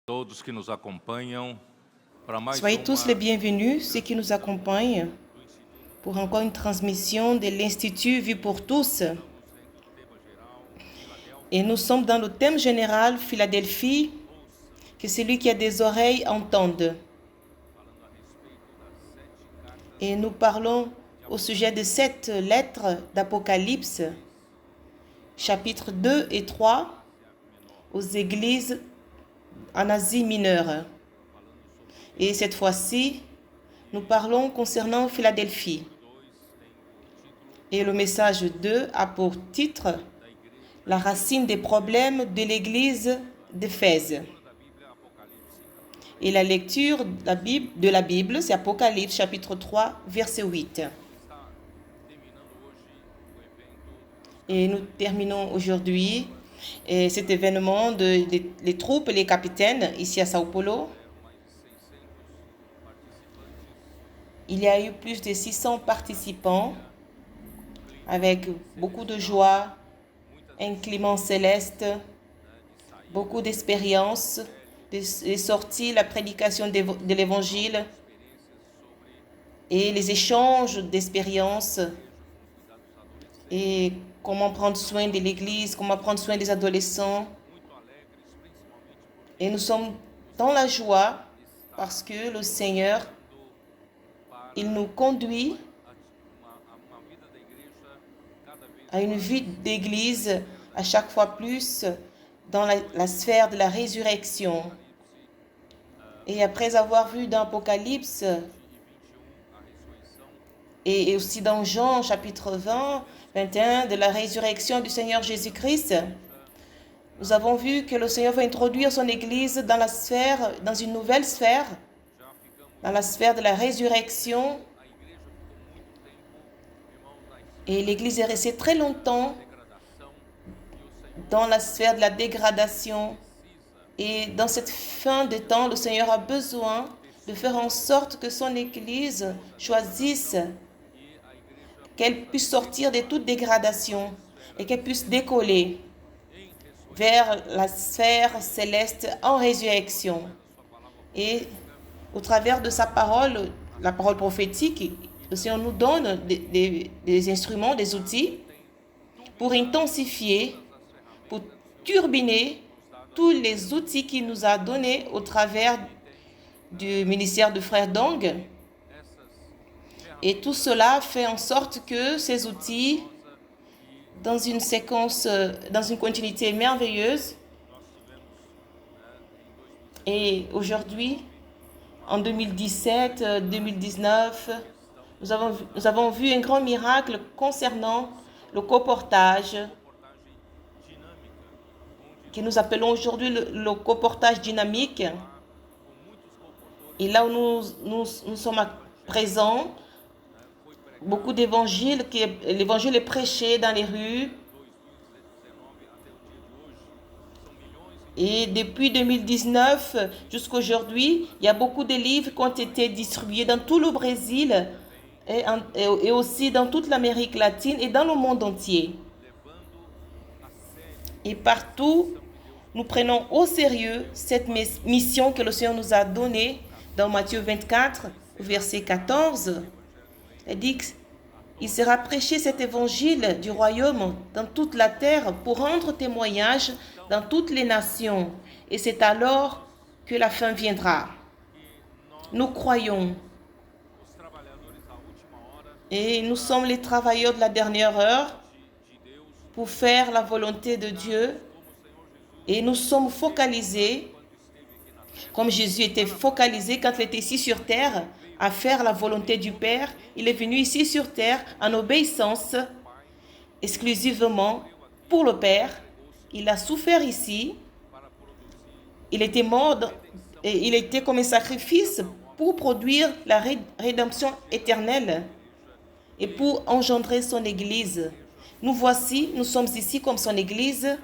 Todos que nos acompanham para mais Soyez tous les bienvenus, ceux qui nous accompagnent, pour encore une transmission de l'Institut Vie pour tous. Et nous sommes dans le thème général Philadelphie, que celui qui a des oreilles entende. Et nous parlons au sujet de 7 lettres d'Apocalypse, chapitres 2 et 3, aux églises en Asie mineure. Et cette fois-ci, nous parlons concernant Philadelphie. Et le message 2 a pour titre « La racine des problèmes de l'église d'Éphèse ». Et la lecture de la Bible, c'est Apocalypse chapitre 3, verset 8. Et nous terminons aujourd'hui cet événement les troupes et les capitaines ici à Sao Paulo. Il y a eu plus de 600 participants avec beaucoup de joie, un climat céleste, beaucoup d'expérience, des sorties, la prédication de l'évangile et les échanges d'expériences et comment prendre soin de l'église, comment prendre soin des adolescents. Et nous sommes dans la joie parce que le Seigneur, il nous conduit à une vie d'église à chaque fois plus dans la sphère de la résurrection. Et après avoir vu dans Apocalypse et aussi dans Jean chapitre 20, 21, de la résurrection du Seigneur Jésus-Christ, nous avons vu que le Seigneur va introduire son église dans une nouvelle sphère, dans la sphère de la résurrection. Et l'église est restée très longtemps dans la sphère de la dégradation. Et dans cette fin de temps, le Seigneur a besoin de faire en sorte que son église choisisse, qu'elle puisse sortir de toute dégradation et qu'elle puisse décoller vers la sphère céleste en résurrection. Et au travers de sa parole, la parole prophétique, le Seigneur nous donne des instruments, des outils pour intensifier, pour turbiner tous les outils qu'il nous a donnés au travers du ministère de Frère Dong. Et tout cela fait en sorte que ces outils, dans une séquence, dans une continuité merveilleuse, et aujourd'hui, en 2017, 2019, nous avons vu un grand miracle concernant le coportage, que nous appelons aujourd'hui le coportage dynamique. Et là où nous sommes présents, beaucoup d'évangiles, l'évangile est prêché dans les rues. Et depuis 2019 jusqu'à aujourd'hui, il y a beaucoup de livres qui ont été distribués dans tout le Brésil et aussi dans toute l'Amérique latine et dans le monde entier. Et partout, nous prenons au sérieux cette mission que le Seigneur nous a donnée dans Matthieu 24, verset 14. Il dit qu'il sera prêché cet évangile du royaume dans toute la terre pour rendre témoignage dans toutes les nations. Et c'est alors que la fin viendra. Nous croyons. Et nous sommes les travailleurs de la dernière heure pour faire la volonté de Dieu. Et nous sommes focalisés, comme Jésus était focalisé quand il était ici sur terre, à faire la volonté du Père. Il est venu ici sur terre en obéissance exclusivement pour le Père. Il a souffert ici. Il était mort et il était comme un sacrifice pour produire la rédemption éternelle et pour engendrer son Église. Nous voici, nous sommes ici comme son Église,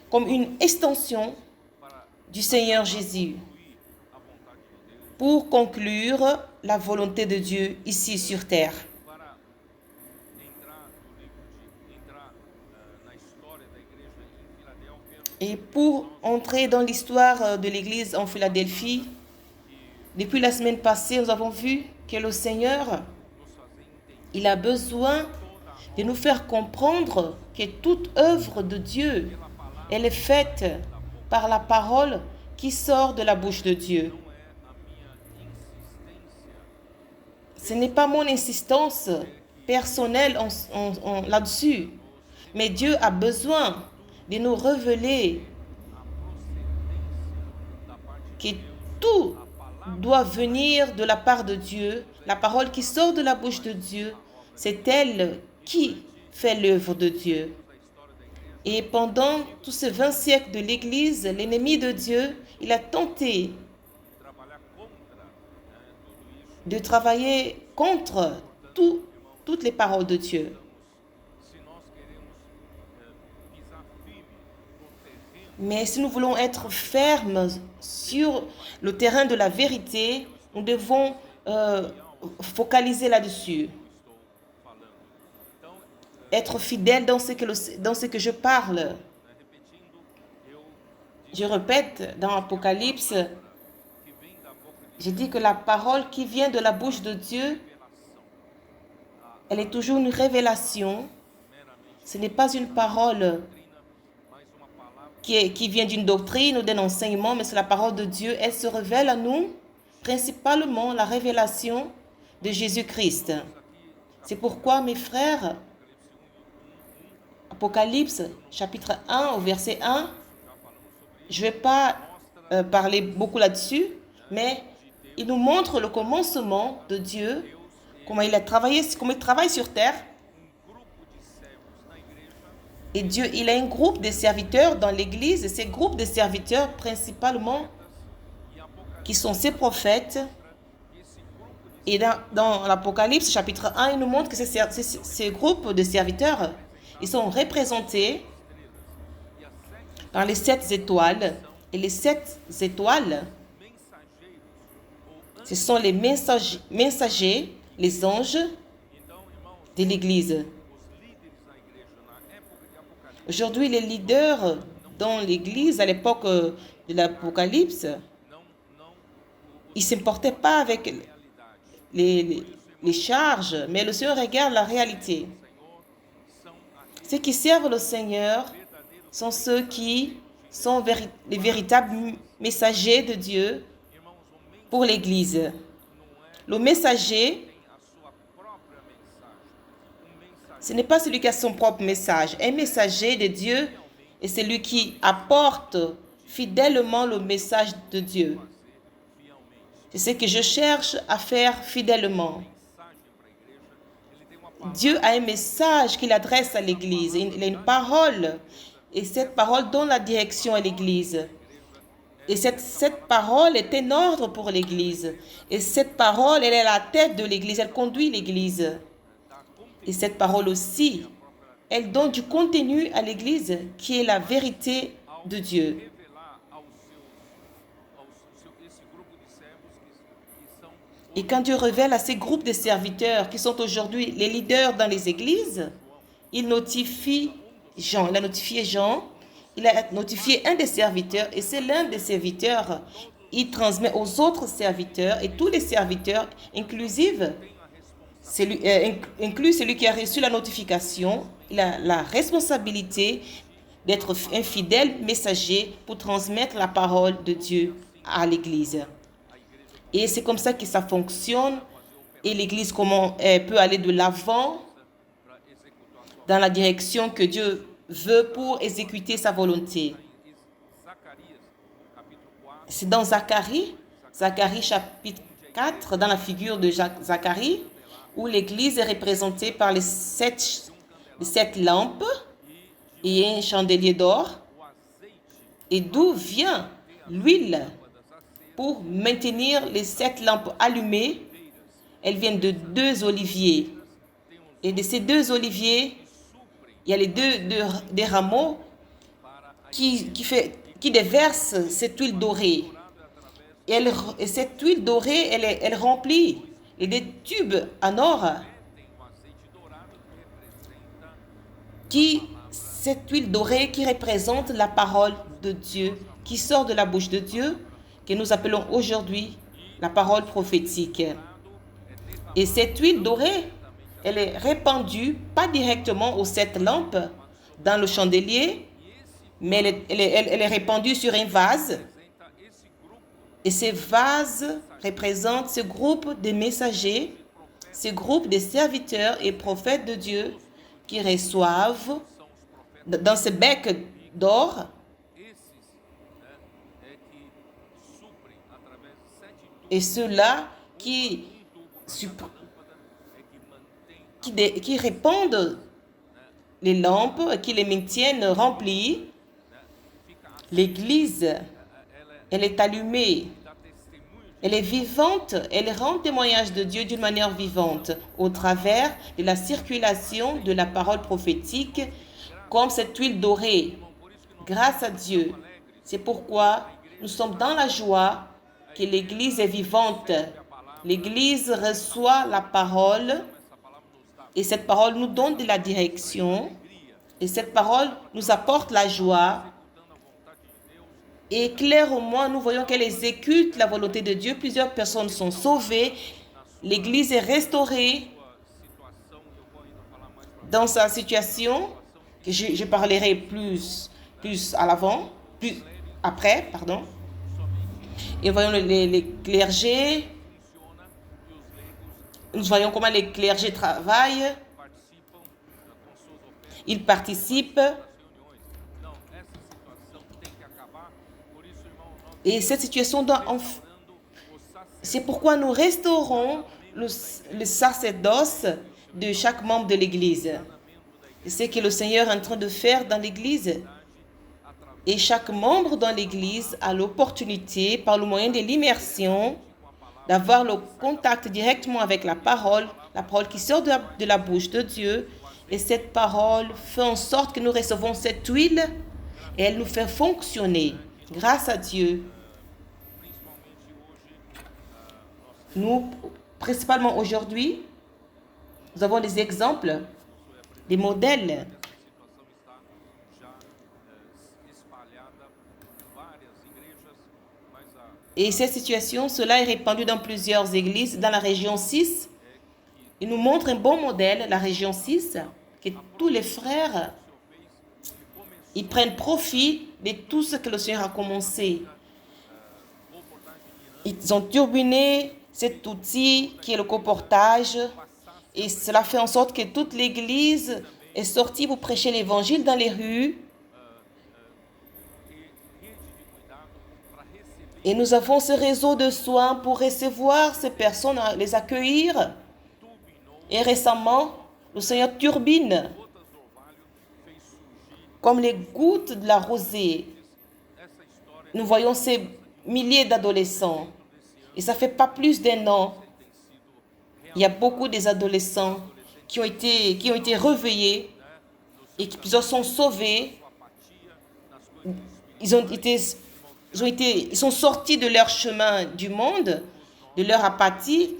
comme une extension du Seigneur Jésus pour conclure la volonté de Dieu ici sur terre. Et pour entrer dans l'histoire de l'Église en Philadelphie, depuis la semaine passée, nous avons vu que le Seigneur, il a besoin de nous faire comprendre que toute œuvre de Dieu, elle est faite par la parole qui sort de la bouche de Dieu. Ce n'est pas mon insistance personnelle là-dessus, mais Dieu a besoin de nous révéler que tout doit venir de la part de Dieu. La parole qui sort de la bouche de Dieu, c'est elle qui fait l'œuvre de Dieu. Et pendant tous ces 20 siècles de l'Église, l'ennemi de Dieu, il a tenté de travailler contre toutes les paroles de Dieu. Mais si nous voulons être fermes sur le terrain de la vérité, nous devons focaliser là-dessus. Être fidèle dans ce que je parle. Je répète, dans Apocalypse, je dis que la parole qui vient de la bouche de Dieu, elle est toujours une révélation. Ce n'est pas une parole qui vient d'une doctrine ou d'un enseignement, mais c'est la parole de Dieu. Elle se révèle à nous, principalement la révélation de Jésus-Christ. C'est pourquoi, mes frères, Apocalypse, chapitre 1, au verset 1, je ne vais pas parler beaucoup là-dessus, mais il nous montre le commencement de Dieu, comment il a travaillé, comment il travaille sur terre. Et Dieu, il a un groupe de serviteurs dans l'Église, et ces groupes de serviteurs, principalement, qui sont ses prophètes. Et dans l'Apocalypse, chapitre 1, il nous montre que ces groupes de serviteurs, ils sont représentés par les 7 étoiles. Et les 7 étoiles, ce sont les messagers, les anges de l'Église. Aujourd'hui, les leaders dans l'Église, à l'époque de l'Apocalypse, ils ne s'importaient pas avec les charges, mais le Seigneur regarde la réalité. Ceux qui servent le Seigneur sont ceux qui sont les véritables messagers de Dieu pour l'Église. Le messager, ce n'est pas celui qui a son propre message. Un messager de Dieu est celui qui apporte fidèlement le message de Dieu. C'est ce que je cherche à faire fidèlement. Dieu a un message qu'il adresse à l'Église. Il a une parole. Et cette parole donne la direction à l'Église. Et cette parole est un ordre pour l'Église. Et cette parole, elle est la tête de l'Église. Elle conduit l'Église. Et cette parole aussi, elle donne du contenu à l'Église qui est la vérité de Dieu. Et quand Dieu révèle à ces groupes de serviteurs qui sont aujourd'hui les leaders dans les églises, il notifie Jean. Il a notifié Jean, il a notifié un des serviteurs et c'est l'un des serviteurs. Il transmet aux autres serviteurs et tous les serviteurs, inclus celui qui a reçu la notification, il a la responsabilité d'être un fidèle messager pour transmettre la parole de Dieu à l'Église. Et c'est comme ça que ça fonctionne. Et l'Église, comment elle peut aller de l'avant dans la direction que Dieu veut pour exécuter sa volonté. C'est dans Zacharie chapitre 4, dans la figure de Zacharie, où l'Église est représentée par les sept lampes et un chandelier d'or. Et d'où vient l'huile pour maintenir les 7 lampes allumées? Elles viennent de 2 oliviers. Et de ces 2 oliviers, il y a les des rameaux qui déversent cette huile dorée. Et cette huile dorée, elle remplit et des tubes en or qui cette huile dorée qui représente la parole de Dieu, qui sort de la bouche de Dieu, que nous appelons aujourd'hui la parole prophétique. Et cette huile dorée, elle est répandue, pas directement aux 7 lampes dans le chandelier, mais elle est répandue sur un vase. Et ces vases représentent ce groupe de messagers, ce groupe de serviteurs et prophètes de Dieu qui reçoivent dans ce bec d'or et ceux-là qui répandent les lampes, qui les maintiennent remplies. L'église, elle est allumée, elle est vivante, elle rend témoignage de Dieu d'une manière vivante au travers de la circulation de la parole prophétique comme cette huile dorée. Grâce à Dieu, c'est pourquoi nous sommes dans la joie que l'église est vivante. L'église reçoit la parole et cette parole nous donne de la direction et cette parole nous apporte la joie. Et clairement, nous voyons qu'elle exécute la volonté de Dieu. Plusieurs personnes sont sauvées. L'église est restaurée dans sa situation, que je parlerai plus à l'avant, plus après, pardon. Et voyons les clergés. Nous voyons comment les clergés travaillent. Ils participent. Et cette situation doit... C'est pourquoi nous restaurons le sacerdoce de chaque membre de l'Église. C'est ce que le Seigneur est en train de faire dans l'Église. Et chaque membre dans l'Église a l'opportunité, par le moyen de l'immersion, d'avoir le contact directement avec la parole qui sort de la bouche de Dieu. Et cette parole fait en sorte que nous recevons cette huile et elle nous fait fonctionner. Grâce à Dieu, nous, principalement aujourd'hui, nous avons des exemples, des modèles. Et cette situation, cela est répandu dans plusieurs églises, dans la région 6. Il nous montre un bon modèle, la région 6, que tous les frères, ils prennent profit de tout ce que le Seigneur a commencé. Ils ont turbiné cet outil qui est le colportage et cela fait en sorte que toute l'église est sortie pour prêcher l'évangile dans les rues. Et nous avons ce réseau de soins pour recevoir ces personnes, les accueillir. Et récemment, le Seigneur turbine comme les gouttes de la rosée. Nous voyons ces milliers d'adolescents. Et ça fait pas plus d'1 an. Il y a beaucoup des adolescents qui ont été réveillés et qui plusieurs sont sauvés. Ils sont sortis de leur chemin du monde, de leur apathie,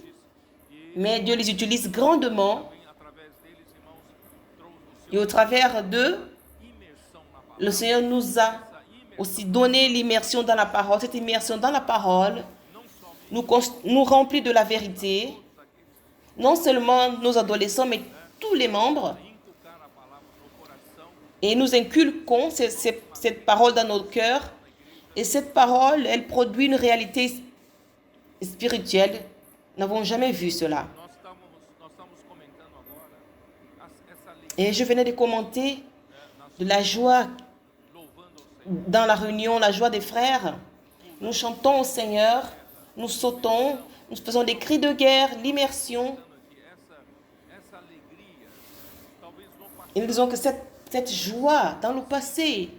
mais Dieu les utilise grandement. Et au travers d'eux, le Seigneur nous a aussi donné l'immersion dans la parole. Cette immersion dans la parole nous remplit de la vérité. Non seulement nos adolescents, mais tous les membres. Et nous inculquons cette parole dans nos cœurs. Et cette parole, elle produit une réalité spirituelle. Nous n'avons jamais vu cela. Et je venais de commenter de la joie dans la réunion, la joie des frères. Nous chantons au Seigneur, nous sautons, nous faisons des cris de guerre, l'immersion. Et nous disons que cette joie dans le passé,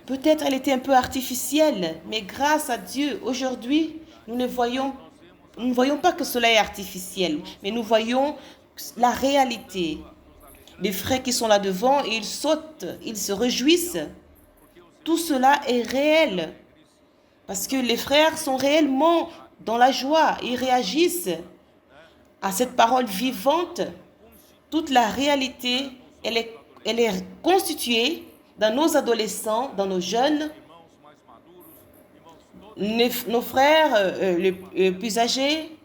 peut-être elle était un peu artificielle, mais grâce à Dieu, aujourd'hui, nous ne voyons pas que cela est artificiel, mais nous voyons la réalité. Les frères qui sont là devant, ils sautent, ils se réjouissent. Tout cela est réel. Parce que les frères sont réellement dans la joie. Ils réagissent à cette parole vivante. Toute la réalité elle est constituée dans nos adolescents, dans nos jeunes, nos frères les plus âgés,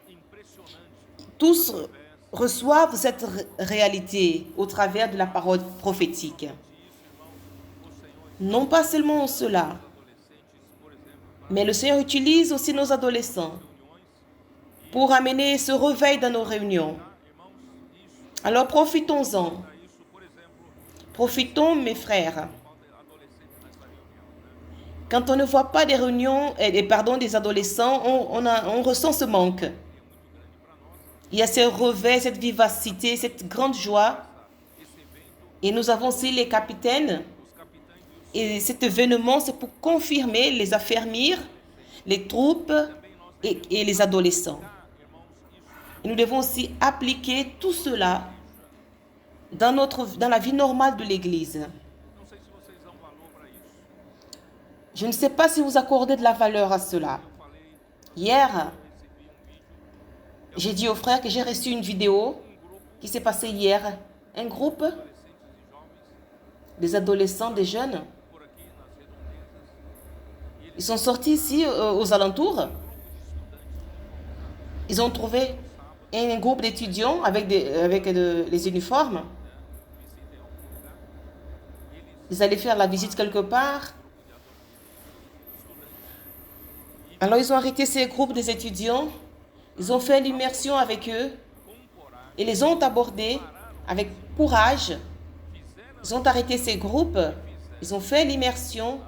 tous reçoivent cette réalité au travers de la parole prophétique. Non pas seulement cela, mais le Seigneur utilise aussi nos adolescents pour amener ce réveil dans nos réunions. Alors profitons-en. Profitons, mes frères. Quand on ne voit pas des réunions, des adolescents, on ressent ce manque. Il y a ce réveil, cette vivacité, cette grande joie. Et nous avons aussi les capitaines. Et cet événement, c'est pour confirmer, les affermir, les troupes et les adolescents. Et nous devons aussi appliquer tout cela dans la vie normale de l'Église. Je ne sais pas si vous accordez de la valeur à cela. Hier, j'ai dit aux frères que j'ai reçu une vidéo qui s'est passée hier. Un groupe des adolescents, des jeunes, ils sont sortis ici aux alentours. Ils ont trouvé un groupe d'étudiants avec les uniformes. Ils allaient faire la visite quelque part. Alors ils ont arrêté ces groupes des étudiants. Ils ont fait l'immersion avec eux. Ils les ont abordés avec courage. Ils ont arrêté ces groupes. Ils ont fait l'immersion.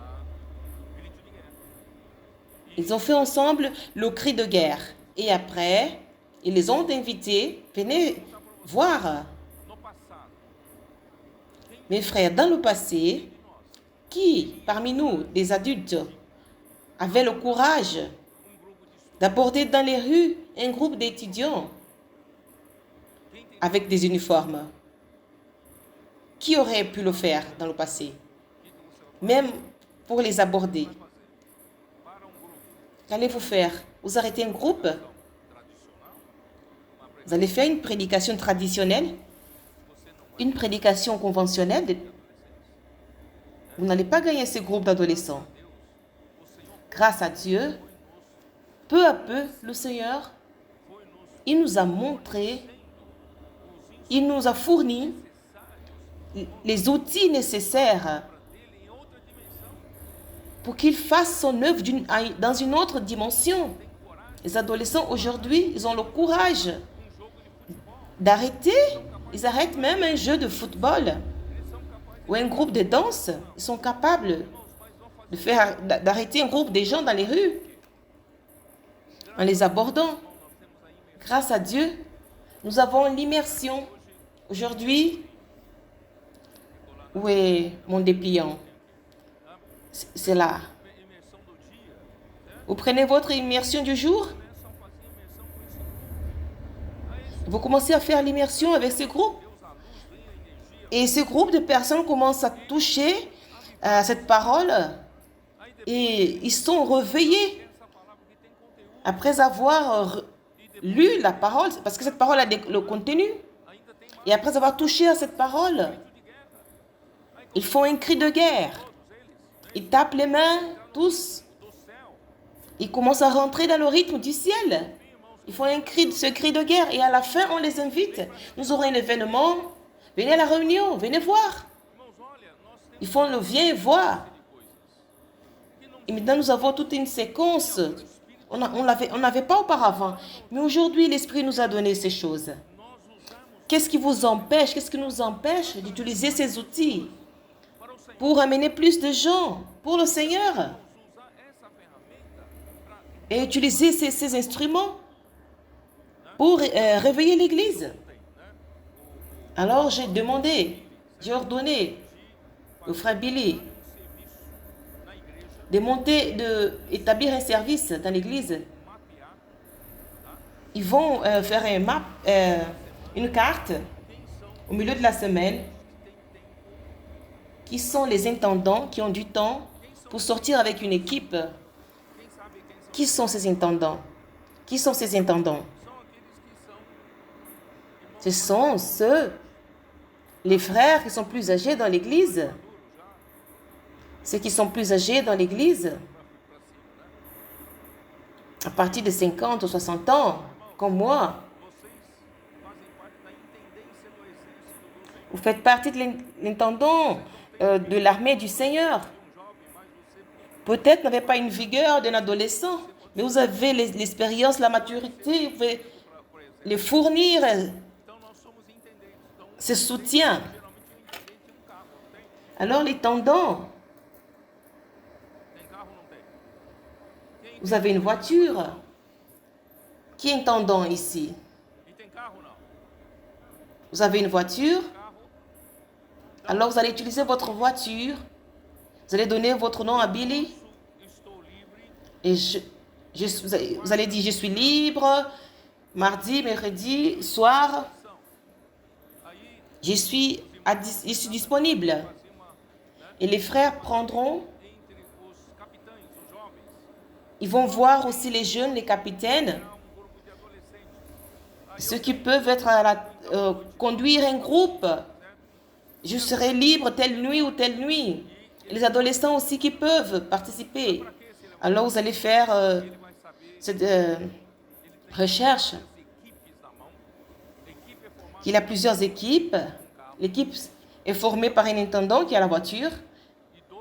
Ils ont fait ensemble le cri de guerre. Et après, ils les ont invités. Venez voir. Mes frères, dans le passé, qui parmi nous, des adultes, avait le courage d'aborder dans les rues un groupe d'étudiants avec des uniformes? Qui aurait pu le faire dans le passé? Même pour les aborder. Qu'allez-vous faire? Vous arrêtez un groupe? Vous allez faire une prédication traditionnelle? Une prédication conventionnelle? Vous n'allez pas gagner ce groupe d'adolescents. Grâce à Dieu, peu à peu, le Seigneur, il nous a montré, il nous a fourni les outils nécessaires pour qu'il fasse son œuvre dans une autre dimension. Les adolescents aujourd'hui, ils ont le courage d'arrêter, ils arrêtent même un jeu de football ou un groupe de danse. Ils sont capables d'arrêter un groupe de gens dans les rues en les abordant. Grâce à Dieu, nous avons l'immersion. Aujourd'hui, où est mon dépliant? C'est là. Vous prenez votre immersion du jour. Vous commencez à faire l'immersion avec ce groupe. Et ce groupe de personnes commence à toucher cette parole. Et ils sont réveillés. Après avoir lu la parole, parce que cette parole a le contenu. Et après avoir touché à cette parole, ils font un cri de guerre. Ils tapent les mains, tous. Ils commencent à rentrer dans le rythme du ciel. Ils font ce cri de guerre. Et à la fin, on les invite. Nous aurons un événement. Venez à la réunion, venez voir. Ils font le viens voir. Et maintenant, nous avons toute une séquence. On n'avait pas auparavant. Mais aujourd'hui, l'Esprit nous a donné ces choses. Qu'est-ce qui vous empêche, qu'est-ce qui nous empêche d'utiliser ces outils pour amener plus de gens pour le Seigneur et utiliser ces instruments pour réveiller l'Église? Alors j'ai ordonné au frère Billy d'établir un service dans l'Église. Ils vont faire une carte au milieu de la semaine. Qui sont les intendants qui ont du temps pour sortir avec une équipe? Qui sont ces intendants? Qui sont ces intendants? Ce sont ceux les frères qui sont plus âgés dans l'église, ceux qui sont plus âgés dans l'église, à partir de 50 ou 60 ans, comme moi, vous faites partie de l'intendant de l'armée du Seigneur. Peut-être vous n'avez pas une vigueur d'un adolescent, mais vous avez l'expérience, la maturité, vous pouvez les fournir ce soutien. Alors l'intendant, vous avez une voiture. Qui est intendant ici? Vous avez une voiture? Alors vous allez utiliser votre voiture. Vous allez donner votre nom à Billy. Et vous allez dire, je suis libre. Mardi, mercredi, soir. Je suis disponible. Et les frères prendront. Ils vont voir aussi les jeunes, les capitaines. Ceux qui peuvent être conduire un groupe. Je serai libre telle nuit ou telle nuit. Les adolescents aussi qui peuvent participer. Alors vous allez faire cette recherche. Il y a plusieurs équipes. L'équipe est formée par un intendant qui a la voiture,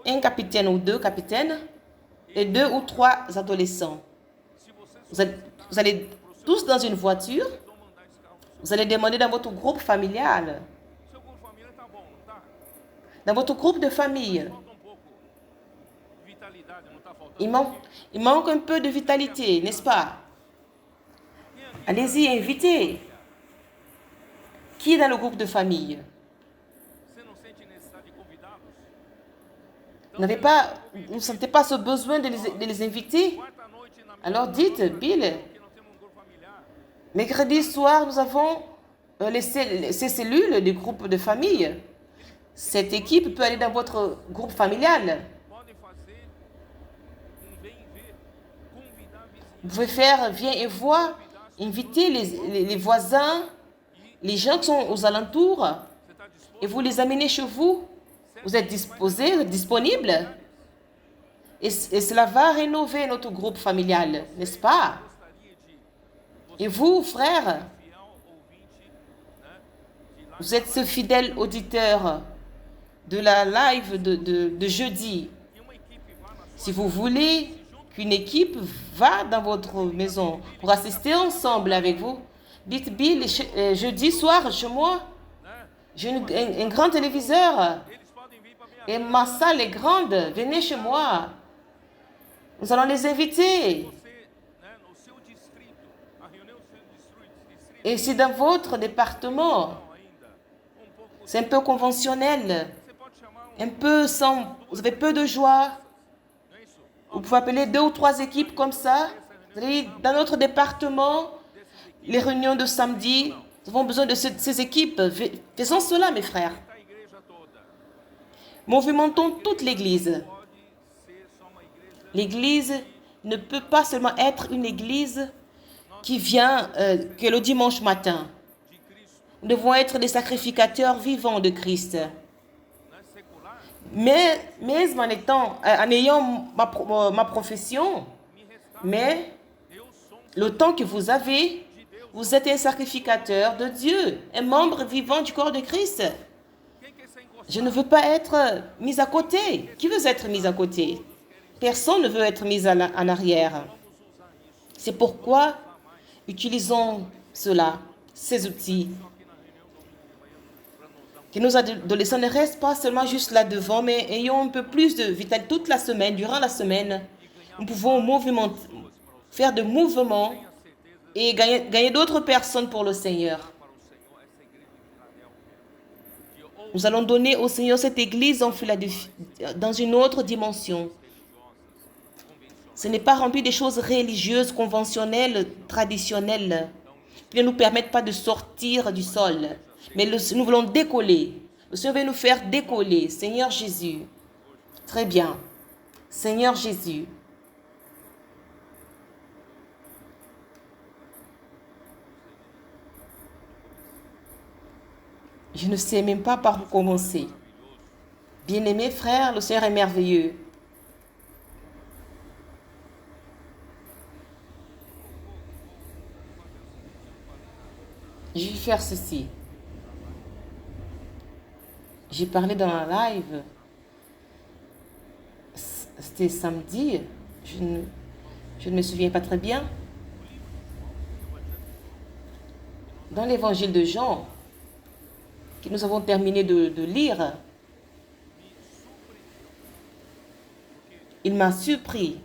un capitaine ou deux capitaines et 2 ou 3 adolescents. Vous allez tous dans une voiture. Vous allez demander dans votre groupe familial. Dans votre groupe de famille. Il manque un peu de vitalité, n'est-ce pas? Allez-y, invitez. Qui est dans le groupe de famille? Vous ne sentez pas ce besoin de les inviter? Alors dites, Bill, mercredi soir, nous avons ces cellules du groupe de famille. Cette équipe peut aller dans votre groupe familial. Vous pouvez faire viens et vois, inviter les voisins, les gens qui sont aux alentours, et vous les amenez chez vous. Vous êtes disposés, vous êtes disponibles. Et cela va rénover notre groupe familial, n'est-ce pas? Et vous, frères, vous êtes ce fidèle auditeur de la live de jeudi. Si vous voulez qu'une équipe va dans votre maison pour assister ensemble avec vous, dites Bill, jeudi soir chez moi, j'ai un grand téléviseur et ma salle est grande, venez chez moi. Nous allons les inviter. Et c'est dans votre département. C'est un peu conventionnel. Un peu sans... Vous avez peu de joie. Vous pouvez appeler 2 ou 3 équipes comme ça. Dans notre département, les réunions de samedi, nous avons besoin de ces équipes. Faisons cela, mes frères. Movimentons toute l'Église. L'Église ne peut pas seulement être une Église qui vient que le dimanche matin. Nous devons être des sacrificateurs vivants de Christ. Mais même en ayant ma profession, mais le temps que vous avez, vous êtes un sacrificateur de Dieu, un membre vivant du corps de Christ. Je ne veux pas être mis à côté. Qui veut être mis à côté? Personne ne veut être mis en arrière. C'est pourquoi utilisons cela, ces outils. Que nos adolescents ne restent pas seulement juste là devant, mais ayons un peu plus de vitalité toute la semaine, durant la semaine. Nous pouvons faire de mouvements et gagner d'autres personnes pour le Seigneur. Nous allons donner au Seigneur cette église en Philadelphie, dans une autre dimension. Ce n'est pas rempli des choses religieuses, conventionnelles, traditionnelles, qui ne nous permettent pas de sortir du sol. Mais nous voulons décoller. Le Seigneur veut nous faire décoller. Seigneur Jésus. Très bien. Seigneur Jésus. Je ne sais même pas par où commencer. Bien-aimés frères, le Seigneur est merveilleux. Je vais faire ceci. J'ai parlé dans un live. C'était samedi. Je ne me souviens pas très bien. Dans l'évangile de Jean, que nous avons terminé de lire, il m'a surpris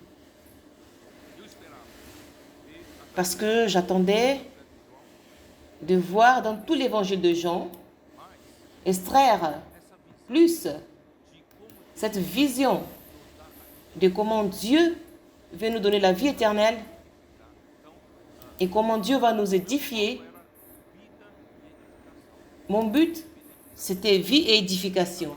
parce que j'attendais de voir dans tout l'évangile de Jean extraire plus cette vision de comment Dieu veut nous donner la vie éternelle et comment Dieu va nous édifier. Mon but, c'était vie et édification.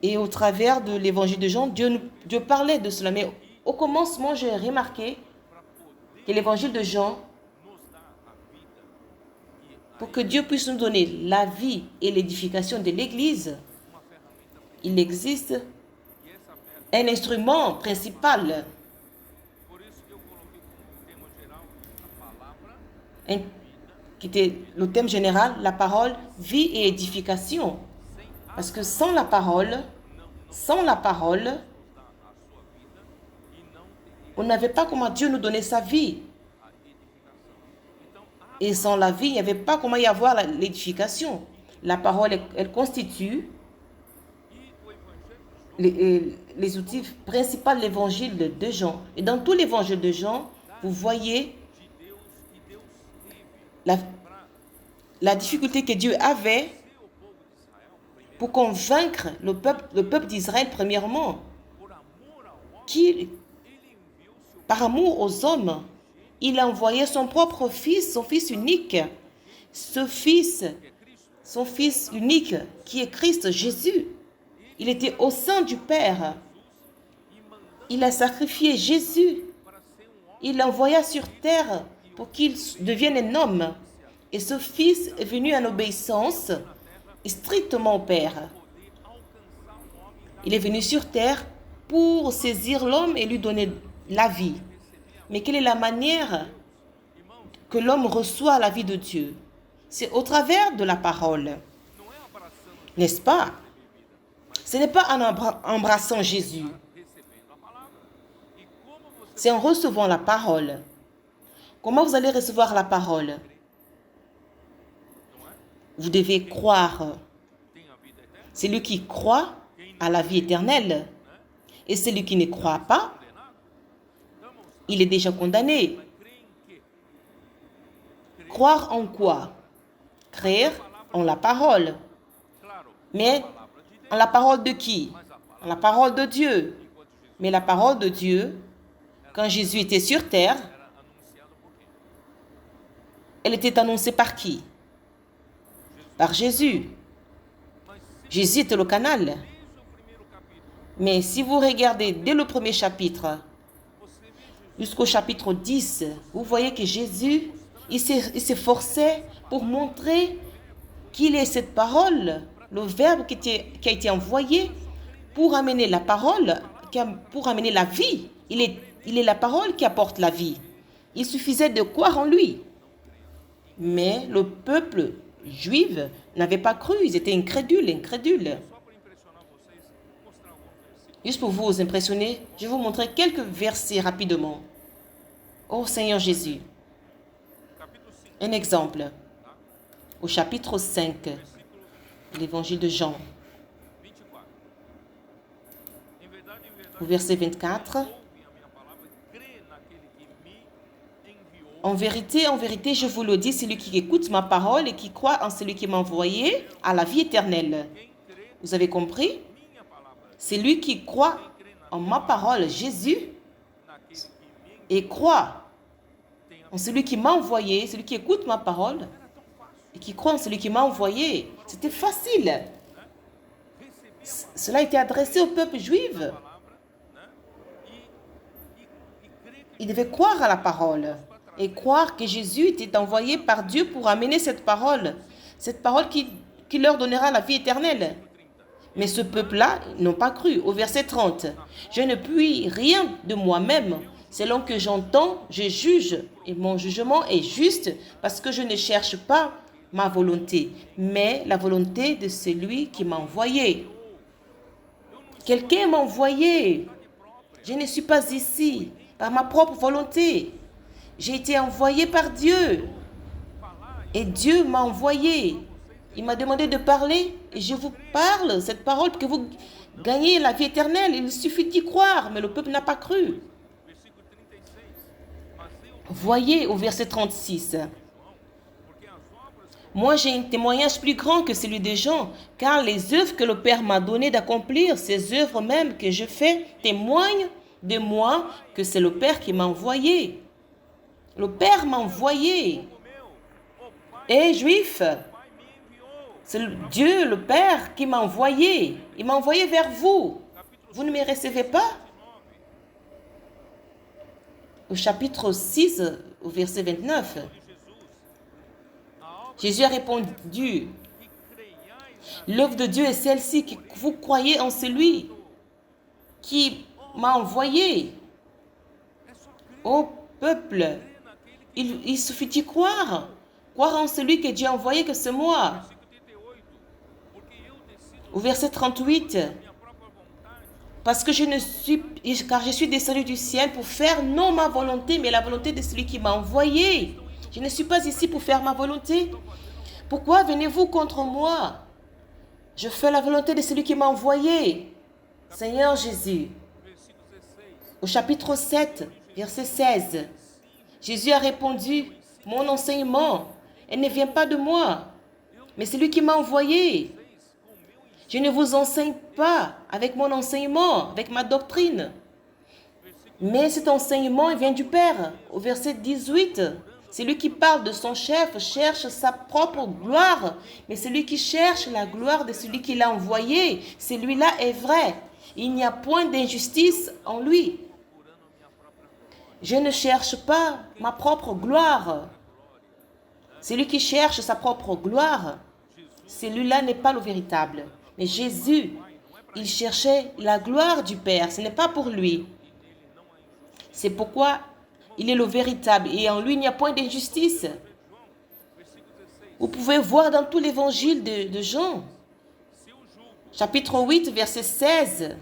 Et au travers de l'évangile de Jean, Dieu parlait de cela. Mais au commencement, j'ai remarqué que l'évangile de Jean, pour que Dieu puisse nous donner la vie et l'édification de l'Église, il existe un instrument principal, qui était le thème général, la parole, vie et édification. Parce que sans la parole, on n'avait pas comment Dieu nous donnait sa vie. Et sans la vie, il n'y avait pas comment y avoir l'édification. La parole, elle constitue les outils principaux de l'évangile de Jean. Et dans tout l'évangile de Jean, vous voyez la difficulté que Dieu avait pour convaincre le peuple d'Israël, premièrement, qu'il, par amour aux hommes, il a envoyé son propre fils, son fils unique. Son fils unique, qui est Christ Jésus. Il était au sein du Père. Il a sacrifié Jésus. Il l'envoya sur terre pour qu'il devienne un homme. Et ce fils est venu en obéissance strictement au Père. Il est venu sur terre pour saisir l'homme et lui donner la vie. Mais quelle est la manière que l'homme reçoit la vie de Dieu? C'est au travers de la parole. N'est-ce pas? Ce n'est pas en embrassant Jésus. C'est en recevant la parole. Comment vous allez recevoir la parole? Vous devez croire. Celui qui croit a la vie éternelle. Et celui qui ne croit pas, il est déjà condamné. Croire en quoi? Croire en la parole. Mais en la parole de qui? En la parole de Dieu. Mais la parole de Dieu, quand Jésus était sur terre, elle était annoncée par qui? Par Jésus. Jésus était le canal. Mais si vous regardez dès le premier chapitre jusqu'au chapitre 10, vous voyez que Jésus, il s'efforçait pour montrer qu'il est cette parole, le Verbe qui a été envoyé pour amener la parole, pour amener la vie. Il est la parole qui apporte la vie. Il suffisait de croire en lui. Mais le peuple juif n'avait pas cru, ils étaient incrédules. Juste pour vous impressionner, je vais vous montrer quelques versets rapidement. Oh Seigneur Jésus. Un exemple. Au chapitre 5 de l'évangile de Jean. Au verset 24. En vérité, je vous le dis, celui qui écoute ma parole et qui croit en celui qui m'a envoyé a la vie éternelle. Vous avez compris? Celui qui croit en ma parole, Jésus, et croit en celui qui m'a envoyé, celui qui écoute ma parole, et qui croit en celui qui m'a envoyé. C'était facile. Cela a été adressé au peuple juif. Il devait croire à la parole. et croire que Jésus était envoyé par Dieu pour amener cette parole qui leur donnera la vie éternelle. Mais ce peuple-là n'ont pas cru. Au verset 30, je ne puis rien de moi-même. Selon que j'entends, je juge, et mon jugement est juste parce que je ne cherche pas ma volonté, mais la volonté de celui qui m'a envoyé. Quelqu'un m'a envoyé. Je ne suis pas ici par ma propre volonté. J'ai été envoyé par Dieu. Et Dieu m'a envoyé. Il m'a demandé de parler et je vous parle cette parole pour que vous gagniez la vie éternelle. Il suffit d'y croire, mais le peuple n'a pas cru. Voyez au verset 36. Moi, j'ai un témoignage plus grand que celui des gens, car les œuvres que le Père m'a donné d'accomplir, ces œuvres même que je fais, témoignent de moi que c'est le Père qui m'a envoyé. Le Père m'a envoyé. Et Juifs, c'est Dieu, le Père, qui m'a envoyé. Il m'a envoyé vers vous. Vous ne me recevez pas? Au chapitre 6, au verset 29, Jésus a répondu, l'œuvre de Dieu est celle-ci, que vous croyez en celui qui m'a envoyé. Ô peuple, il suffit d'y croire. Croire en celui que Dieu a envoyé, que c'est moi. Au verset 38, car je suis descendu du ciel pour faire non ma volonté, mais la volonté de celui qui m'a envoyé. Je ne suis pas ici pour faire ma volonté. Pourquoi venez-vous contre moi? Je fais la volonté de celui qui m'a envoyé. Seigneur Jésus. Au chapitre 7, verset 16, Jésus a répondu, mon enseignement, elle ne vient pas de moi, mais c'est lui qui m'a envoyé. Je ne vous enseigne pas avec mon enseignement, avec ma doctrine. Mais cet enseignement vient du Père. Au verset 18, celui qui parle de son chef cherche sa propre gloire. Mais celui qui cherche la gloire de celui qui l'a envoyé, celui-là est vrai. Il n'y a point d'injustice en lui. Je ne cherche pas ma propre gloire. Celui qui cherche sa propre gloire, celui-là n'est pas le véritable. Mais Jésus, il cherchait la gloire du Père. Ce n'est pas pour lui. C'est pourquoi il est le véritable. Et en lui, il n'y a point d'injustice. Vous pouvez voir dans tout l'évangile de Jean. Chapitre 8, verset 16.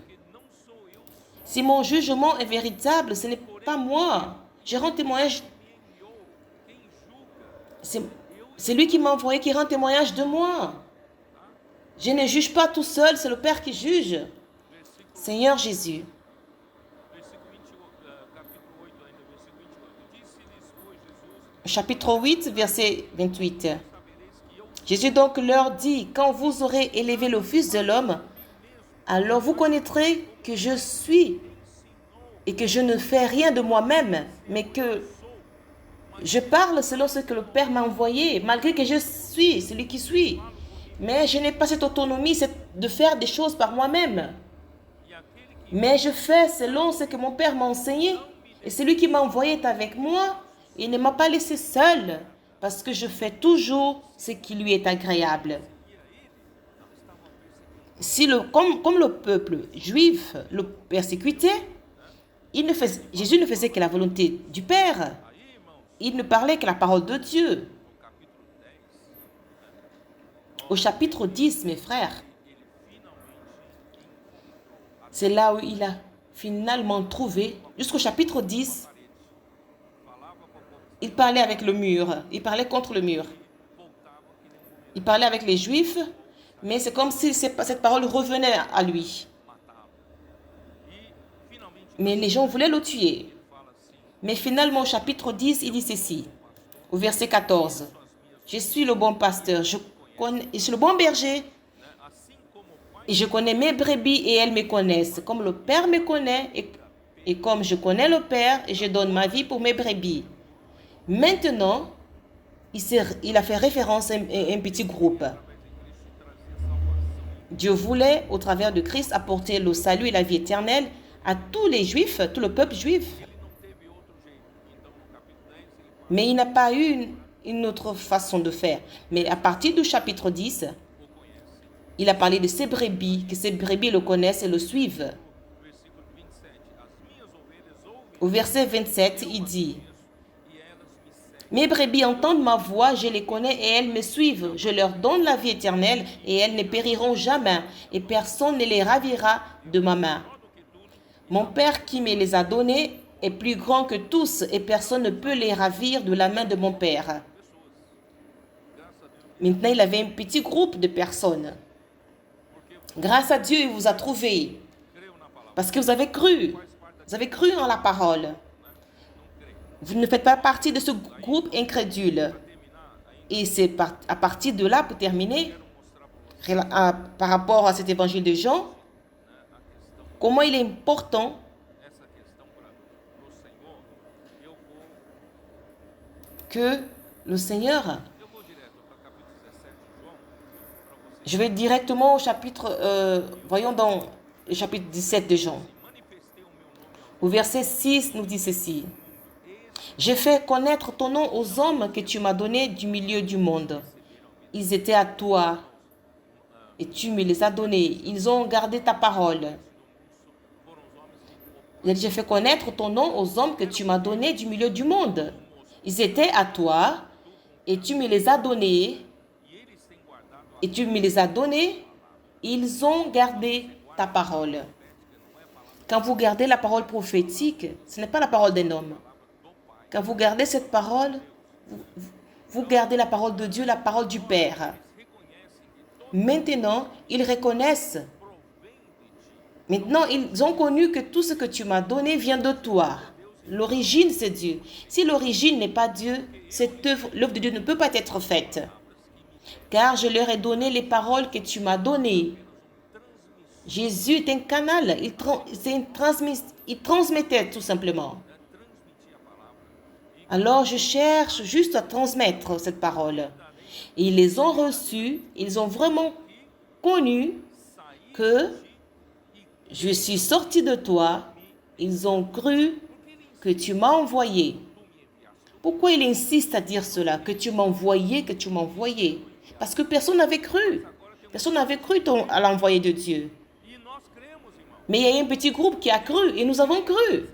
Si mon jugement est véritable, ce n'est pas moi. Je rends témoignage. C'est lui qui m'a envoyé qui rend témoignage de moi. Je ne juge pas tout seul, c'est le Père qui juge. Seigneur Jésus. Chapitre 8, verset 28. Jésus donc leur dit, quand vous aurez élevé le Fils de l'homme, alors vous connaîtrez que je suis et que je ne fais rien de moi-même, mais que je parle selon ce que le Père m'a envoyé, malgré que je suis celui qui suis. Mais je n'ai pas cette autonomie de faire des choses par moi-même. Mais je fais selon ce que mon Père m'a enseigné. Et celui qui m'a envoyé est avec moi. Il ne m'a pas laissé seul. Parce que je fais toujours ce qui lui est agréable. Comme le peuple juif le persécutait, Jésus ne faisait que la volonté du Père. Il ne parlait que la parole de Dieu. Au chapitre 10, mes frères, c'est là où il a finalement trouvé, jusqu'au chapitre 10, il parlait avec le mur, il parlait contre le mur. Il parlait avec les Juifs, mais c'est comme si cette parole revenait à lui. Mais les gens voulaient le tuer. Mais finalement, au chapitre 10, il dit ceci, au verset 14. Je suis le bon pasteur, je suis le bon berger et je connais mes brebis et elles me connaissent. Comme le Père me connaît et comme je connais le Père et je donne ma vie pour mes brebis. Maintenant, il a fait référence à un petit groupe. Dieu voulait, au travers de Christ, apporter le salut et la vie éternelle à tous les Juifs, tout le peuple juif. Mais il n'a pas eu une autre façon de faire. Mais à partir du chapitre 10, il a parlé de ses brebis, que ses brebis le connaissent et le suivent. Au verset 27, il dit, « Mes brebis entendent ma voix, je les connais et elles me suivent. Je leur donne la vie éternelle et elles ne périront jamais, et personne ne les ravira de ma main. Mon Père qui me les a donnés est plus grand que tous et personne ne peut les ravir de la main de mon Père. » Maintenant, il avait un petit groupe de personnes. Grâce à Dieu, il vous a trouvé. Parce que vous avez cru. Vous avez cru en la parole. Vous ne faites pas partie de ce groupe incrédule. Et c'est à partir de là, pour terminer, par rapport à cet évangile de Jean, comment il est important que le Seigneur... Je vais directement au chapitre, voyons dans le chapitre 17 de Jean. Au verset 6, nous dit ceci. « J'ai fait connaître ton nom aux hommes que tu m'as donnés du milieu du monde. Ils étaient à toi et tu me les as donnés. Ils ont gardé ta parole. » Il a dit, « J'ai fait connaître ton nom aux hommes que tu m'as donnés du milieu du monde. Ils étaient à toi et tu me les as donnés. Et tu me les as donnés, ils ont gardé ta parole. » Quand vous gardez la parole prophétique, ce n'est pas la parole d'un homme. Quand vous gardez cette parole, vous gardez la parole de Dieu, la parole du Père. Maintenant, ils reconnaissent. Maintenant, ils ont connu que tout ce que tu m'as donné vient de toi. L'origine, c'est Dieu. Si l'origine n'est pas Dieu, l'œuvre de Dieu ne peut pas être faite. Car je leur ai donné les paroles que tu m'as données. Jésus est un canal, il transmettait tout simplement. Alors je cherche juste à transmettre cette parole. Et ils les ont reçus, ils ont vraiment connu que je suis sorti de toi, ils ont cru que tu m'as envoyé. Pourquoi il insiste à dire cela, que tu m'as envoyé, que tu m'as envoyé? Parce que personne n'avait cru. Personne n'avait cru à l'envoyé de Dieu. Mais il y a un petit groupe qui a cru et nous avons cru.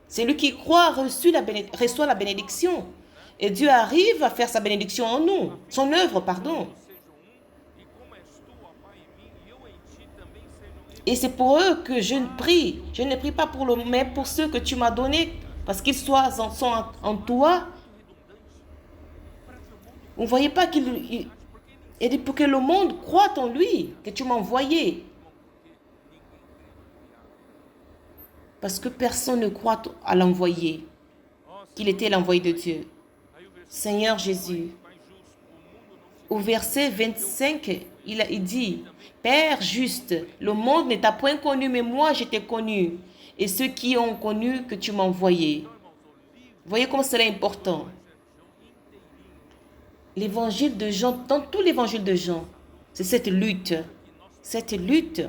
Celui qui croit reçoit la bénédiction. Et Dieu arrive à faire sa bénédiction en nous. Son œuvre, pardon. Et c'est pour eux que je prie. Je ne prie pas pour mais pour ceux que tu m'as donnés, parce qu'ils sont en toi. Vous ne voyez pas qu'il dit pour que le monde croie en lui, que tu m'as envoyé. Parce que personne ne croit à l'envoyé, qu'il était l'envoyé de Dieu. Seigneur Jésus, au verset 25, il dit, « Père juste, le monde ne t'a point connu, mais moi je t'ai connu, et ceux qui ont connu que tu m'as envoyé. » Vous voyez comment cela est important. L'évangile de Jean, dans tout l'évangile de Jean, c'est cette lutte. Cette lutte.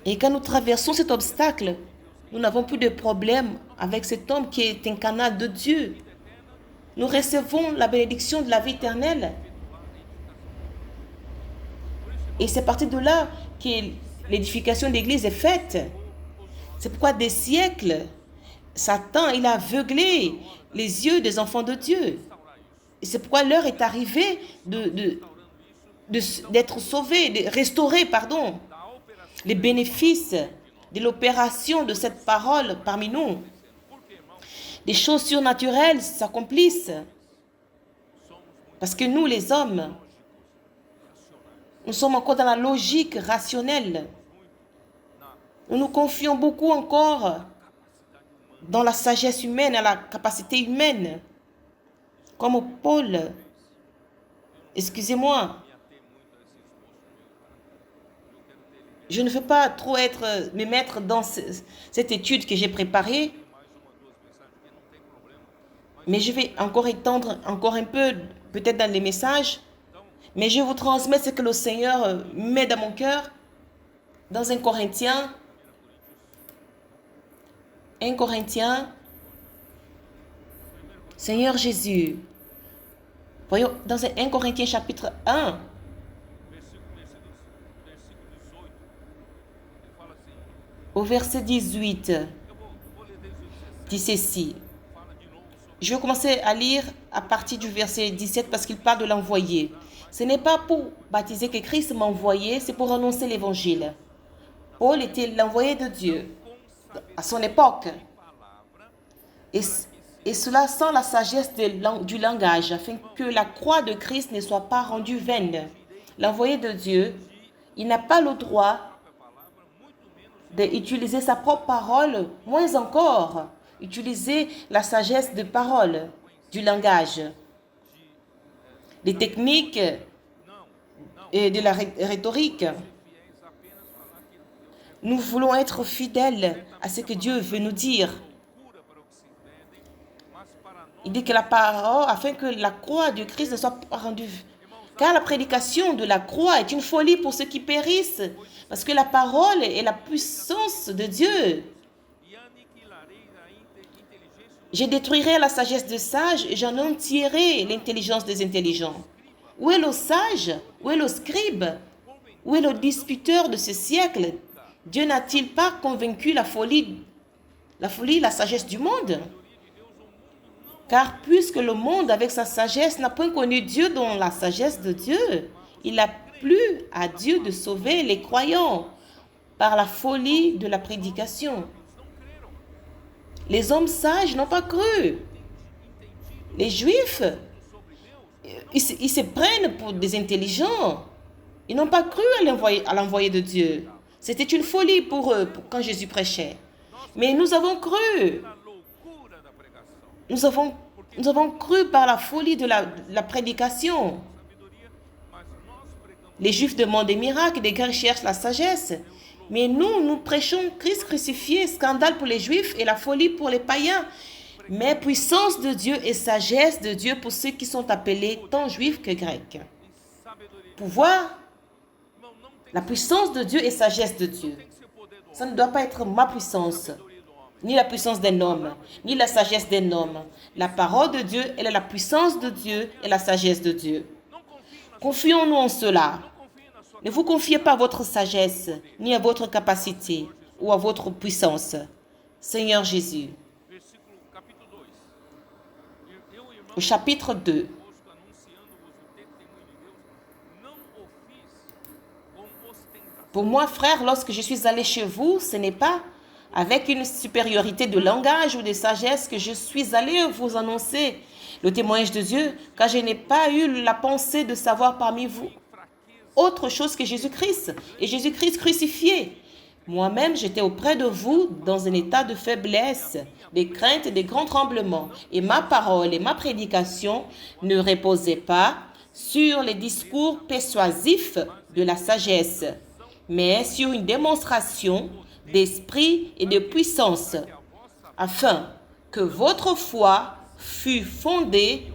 Et quand nous traversons cet obstacle, nous n'avons plus de problème avec cet homme qui est un canal de Dieu. Nous recevons la bénédiction de la vie éternelle. Et c'est à partir de là que l'édification de l'Église est faite. C'est pourquoi des siècles, Satan, il a aveuglé les yeux des enfants de Dieu. Et c'est pourquoi l'heure est arrivée d'être sauvés, restaurés, pardon, les bénéfices de l'opération de cette parole parmi nous. Des choses surnaturelles s'accomplissent. Parce que nous, les hommes, nous sommes encore dans la logique rationnelle. Nous nous confions beaucoup encore dans la sagesse humaine, à la capacité humaine. Comme Paul, excusez-moi, je ne veux pas trop me mettre dans cette étude que j'ai préparée, mais je vais encore étendre encore un peu, peut-être dans les messages, mais je vous transmets ce que le Seigneur met dans mon cœur, dans 1 Corinthiens Seigneur Jésus, voyons dans 1 Corinthiens chapitre 1, au verset 18, dit ceci. Je vais commencer à lire à partir du verset 17 parce qu'il parle de l'envoyé. Ce n'est pas pour baptiser que Christ m'a envoyé, c'est pour annoncer l'évangile. Paul était l'envoyé de Dieu à son époque. Et cela sans la sagesse du langage, afin que la croix de Christ ne soit pas rendue vaine. L'envoyé de Dieu, il n'a pas le droit d'utiliser sa propre parole, moins encore utiliser la sagesse de parole, du langage, des techniques et de la rhétorique. Nous voulons être fidèles à ce que Dieu veut nous dire. Il dit que la parole, afin que la croix de Christ ne soit pas rendue. Car la prédication de la croix est une folie pour ceux qui périssent. Parce que la parole est la puissance de Dieu. Je détruirai la sagesse des sages et j'en entirerai l'intelligence des intelligents. Où est le sage? Où est le scribe? Où est le disputeur de ce siècle? Dieu n'a-t-il pas convaincu la sagesse du monde? Car puisque le monde, avec sa sagesse, n'a point connu Dieu dans la sagesse de Dieu, il a plu à Dieu de sauver les croyants par la folie de la prédication. Les hommes sages n'ont pas cru. Les Juifs, ils se prennent pour des intelligents. Ils n'ont pas cru à l'envoyé de Dieu. C'était une folie pour eux quand Jésus prêchait. Mais nous avons cru. Nous avons cru par la folie de la prédication. Les Juifs demandent des miracles, les Grecs cherchent la sagesse. Mais nous prêchons Christ crucifié, scandale pour les Juifs et la folie pour les païens. Mais puissance de Dieu et sagesse de Dieu pour ceux qui sont appelés tant Juifs que Grecs. Pouvoir, la puissance de Dieu et sagesse de Dieu. Ça ne doit pas être ma puissance, ni la puissance d'un homme, ni la sagesse d'un homme. La parole de Dieu, elle est la puissance de Dieu et la sagesse de Dieu. Confions-nous en cela. Ne vous confiez pas à votre sagesse, ni à votre capacité, ou à votre puissance. Seigneur Jésus. Au chapitre 2. Pour moi, frère, lorsque je suis allé chez vous, ce n'est pas avec une supériorité de langage ou de sagesse que je suis allé vous annoncer le témoignage de Dieu, car je n'ai pas eu la pensée de savoir parmi vous autre chose que Jésus-Christ et Jésus-Christ crucifié. Moi-même, j'étais auprès de vous dans un état de faiblesse, de crainte et de grands tremblements. Et ma parole et ma prédication ne reposaient pas sur les discours persuasifs de la sagesse, mais sur une démonstration d'esprit et de puissance, afin que votre foi fût fondée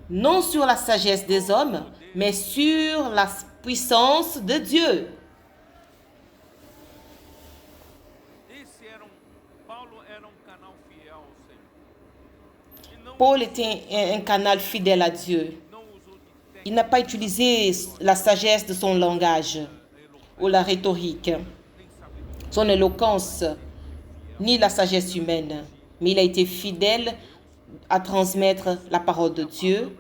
non sur la sagesse des hommes, mais sur la puissance de Dieu. Paul était un canal fidèle à Dieu. Il n'a pas utilisé la sagesse de son langage ou la rhétorique, son éloquence, ni la sagesse humaine, mais il a été fidèle à transmettre la parole de Dieu,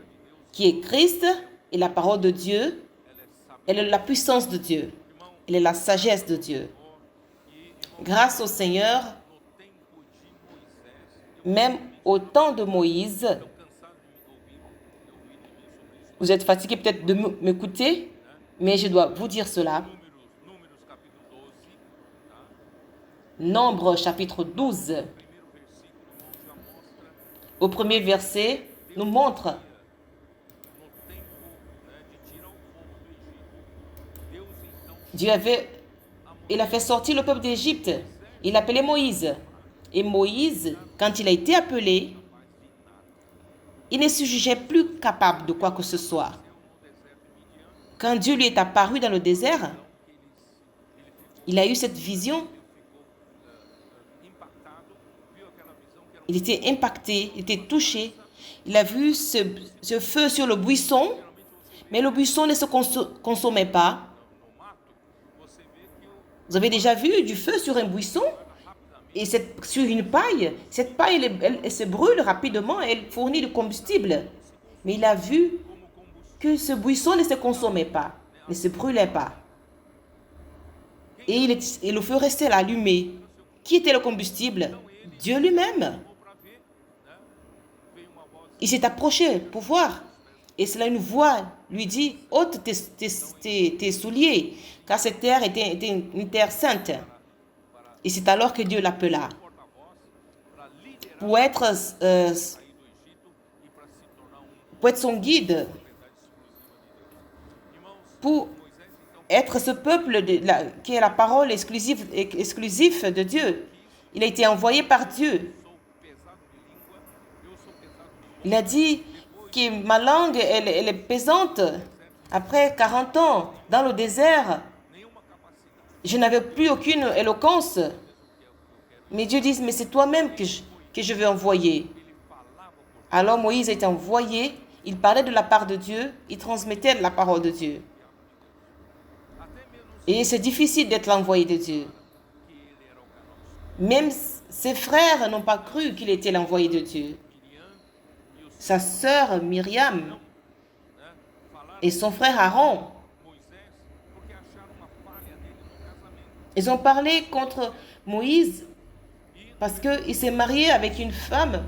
qui est Christ, et la parole de Dieu, elle est la puissance de Dieu, elle est la sagesse de Dieu. Grâce au Seigneur, même au temps de Moïse, vous êtes fatigué peut-être de m'écouter, mais je dois vous dire cela. Nombre chapitre 12, au premier verset, nous montre il a fait sortir le peuple d'Égypte. Il appelait Moïse. Et Moïse, quand il a été appelé, il ne se jugeait plus capable de quoi que ce soit. Quand Dieu lui est apparu dans le désert, il a eu cette vision. Il était impacté, il était touché. Il a vu ce feu sur le buisson, mais le buisson ne se consommait pas. Vous avez déjà vu du feu sur un buisson? Et sur une paille, cette paille, elle se brûle rapidement, elle fournit du combustible. Mais il a vu que ce buisson ne se consommait pas, ne se brûlait pas. Et le feu restait là, allumé. Qui était le combustible? Dieu lui-même. Il s'est approché pour voir. Et cela, une voix lui dit, ôte tes souliers, car cette terre était une terre sainte. Et c'est alors que Dieu l'appela pour être son guide, pour être ce peuple qui est la parole exclusive de Dieu. Il a été envoyé par Dieu. Il a dit que ma langue, elle est pesante. Après 40 ans dans le désert, je n'avais plus aucune éloquence. Mais Dieu dit, mais c'est toi-même que je vais envoyer. Alors Moïse a été envoyé, il parlait de la part de Dieu, il transmettait la parole de Dieu. Et c'est difficile d'être l'envoyé de Dieu. Même ses frères n'ont pas cru qu'il était l'envoyé de Dieu. Sa sœur Myriam et son frère Aaron, ils ont parlé contre Moïse parce qu'il s'est marié avec une femme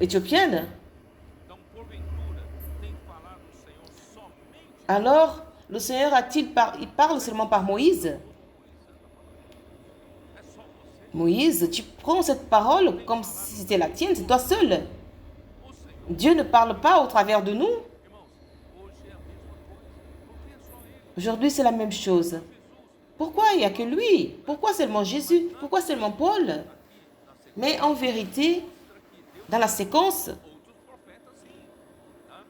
éthiopienne. Alors, le Seigneur il parle seulement par Moïse. Moïse, tu prends cette parole comme si c'était la tienne, c'est toi seul. Dieu ne parle pas au travers de nous. Aujourd'hui, c'est la même chose. Pourquoi il n'y a que lui? Pourquoi seulement Jésus? Pourquoi seulement Paul? Mais en vérité, dans la séquence,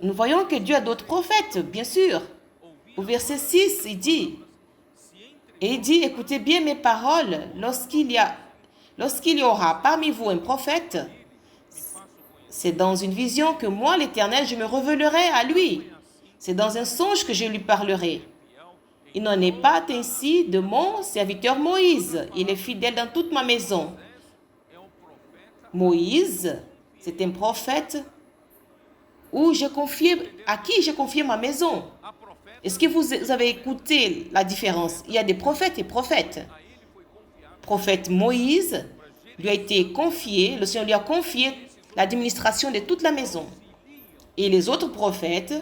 nous voyons que Dieu a d'autres prophètes, bien sûr. Au verset 6, il dit, écoutez bien mes paroles, lorsqu'il y aura parmi vous un prophète, c'est dans une vision que moi, l'Éternel, je me révélerai à lui. C'est dans un songe que je lui parlerai. Il n'en est pas ainsi de mon serviteur Moïse. Il est fidèle dans toute ma maison. Moïse, c'est un prophète à qui j'ai confié ma maison. Est-ce que vous avez écouté la différence? Il y a des prophètes et prophètes. Prophète Moïse lui a été confié, le Seigneur lui a confié l'administration de toute la maison. Et les autres prophètes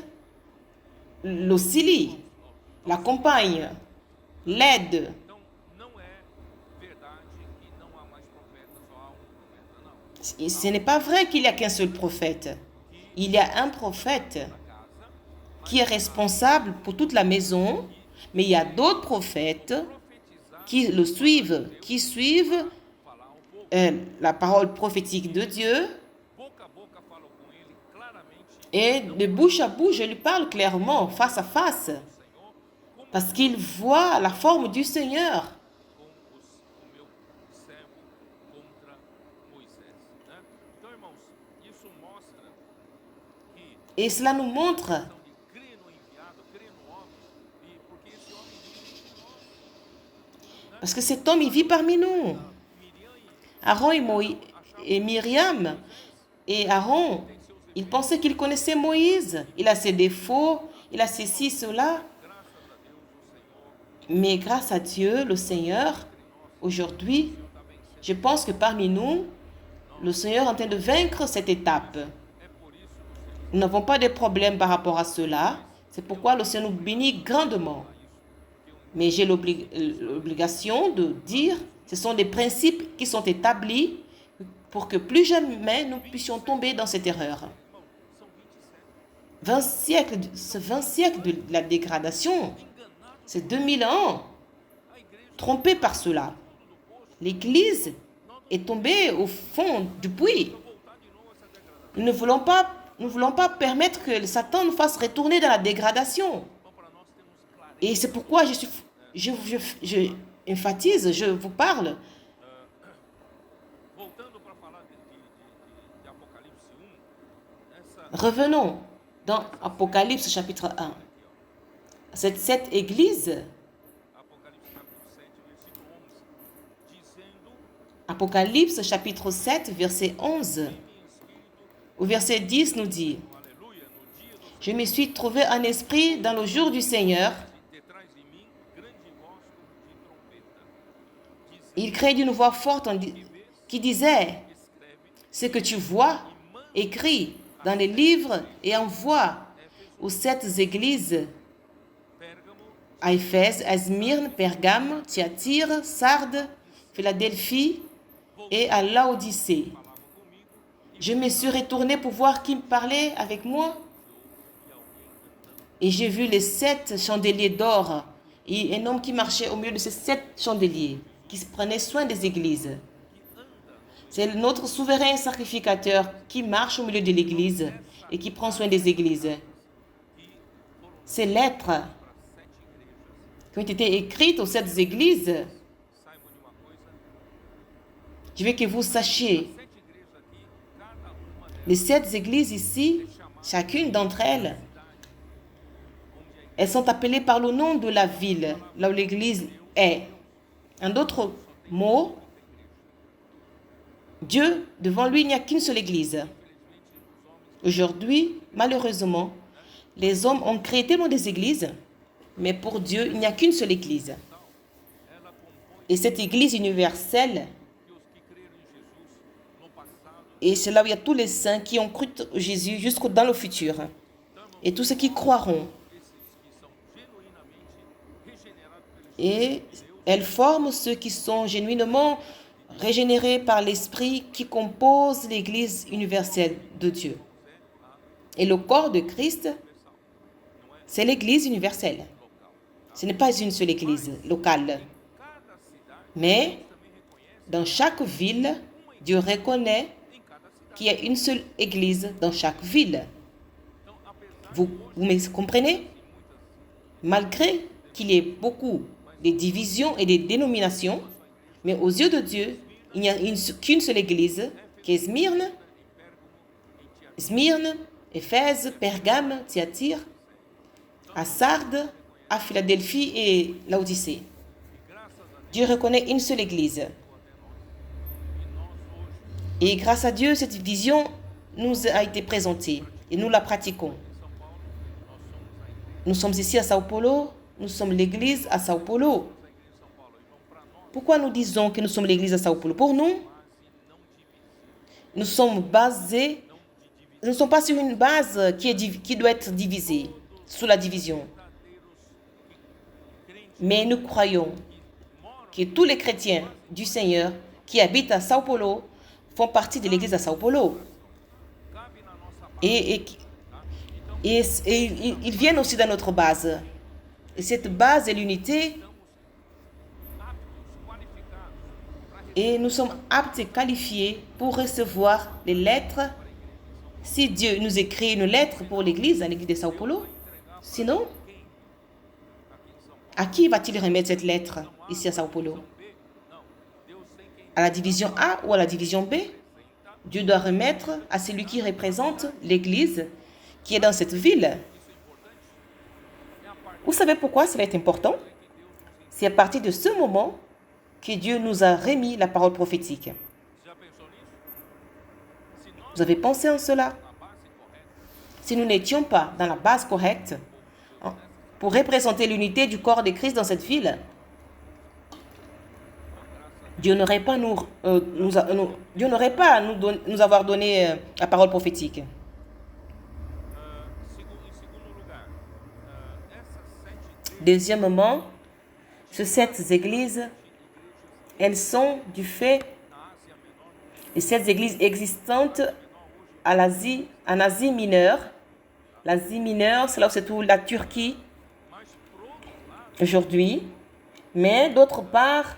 l'auxilient, l'accompagnent, l'aident. Ce n'est pas vrai qu'il n'y a qu'un seul prophète. Il y a un prophète qui est responsable pour toute la maison, mais il y a d'autres prophètes qui le suivent, qui suivent la parole prophétique de Dieu. Et de bouche à bouche, je lui parle clairement, face à face, parce qu'il voit la forme du Seigneur. Et cela nous montre parce que cet homme, il vit parmi nous. Aaron et Myriam et Aaron, ils pensaient qu'ils connaissaient Moïse. Il a ses défauts, il a ceci, cela. Mais grâce à Dieu, le Seigneur, aujourd'hui, je pense que parmi nous, le Seigneur est en train de vaincre cette étape. Nous n'avons pas de problème par rapport à cela. C'est pourquoi le Seigneur nous bénit grandement. Mais j'ai l'obligation de dire, ce sont des principes qui sont établis pour que plus jamais nous puissions tomber dans cette erreur. 20 siècles de la dégradation, c'est 2000 ans, trompés par cela. L'Église est tombée au fond du puits. Nous ne voulons pas permettre que Satan nous fasse retourner dans la dégradation. Et c'est pourquoi je enfatise, je vous parle Revenons dans Apocalypse chapitre 1. Cette église, Apocalypse chapitre 7, verset 11, au verset 10 nous dit: Je me suis trouvé en esprit dans le jour du Seigneur. Il criait d'une voix forte qui disait: Ce que tu vois, écris dans les livres et envoie aux 7 églises, à Éphèse, à Smyrne, Pergame, Thyatire, Sardes, Philadelphie et à Laodicée. Je me suis retourné pour voir qui me parlait avec moi. Et j'ai vu les 7 chandeliers d'or et un homme qui marchait au milieu de ces 7 chandeliers, qui prenait soin des églises. C'est notre souverain sacrificateur qui marche au milieu de l'église et qui prend soin des églises. Ces lettres qui ont été écrites aux 7 églises, je veux que vous sachiez, les 7 églises ici, chacune d'entre elles, elles sont appelées par le nom de la ville, là où l'église est. En d'autres mots, Dieu, devant lui, il n'y a qu'une seule église. Aujourd'hui, malheureusement, les hommes ont créé tellement des églises, mais pour Dieu, il n'y a qu'une seule église. Et cette église universelle, et c'est là où il y a tous les saints qui ont cru en Jésus jusqu'au dans le futur. Et tous ceux qui croiront. Et elle forme ceux qui sont genuinement régénérés par l'Esprit qui compose l'Église universelle de Dieu. Et le corps de Christ, c'est l'Église universelle. Ce n'est pas une seule Église locale. Mais dans chaque ville, Dieu reconnaît qu'il y a une seule Église dans chaque ville. Vous me comprenez? Malgré qu'il y ait beaucoup de divisions et de dénominations, mais aux yeux de Dieu, il n'y a qu'une seule église, qui est Smyrne, Éphèse, Pergame, Thyatire, à Sardes, à Philadelphie et Laodicée. Dieu reconnaît une seule église. Et grâce à Dieu, cette vision nous a été présentée et nous la pratiquons. Nous sommes ici à Sao Paulo, nous sommes l'église à Sao Paulo. Pourquoi nous disons que nous sommes l'église à Sao Paulo? Pour nous, nous sommes basés, nous ne sommes pas sur une base qui doit être divisée, sous la division. Mais nous croyons que tous les chrétiens du Seigneur qui habitent à Sao Paulo font partie de l'église à Sao Paulo. Et ils viennent aussi dans notre base. Et cette base est l'unité. Et nous sommes aptes et qualifiés pour recevoir les lettres. Si Dieu nous écrit une lettre pour l'église, à l'église de Sao Paulo, sinon, à qui va-t-il remettre cette lettre ici à Sao Paulo? À la division A ou à la division B? Dieu doit remettre à celui qui représente l'église qui est dans cette ville. Vous savez pourquoi cela est important? C'est à partir de ce moment que Dieu nous a remis la parole prophétique. Vous avez pensé en cela? Si nous n'étions pas dans la base correcte pour représenter l'unité du corps de Christ dans cette ville, Dieu n'aurait pas nous avoir donné la parole prophétique. Deuxièmement, ces 7 églises, elles sont du fait des 7 églises existantes en Asie mineure. L'Asie mineure, c'est là où se trouve la Turquie aujourd'hui. Mais d'autre part,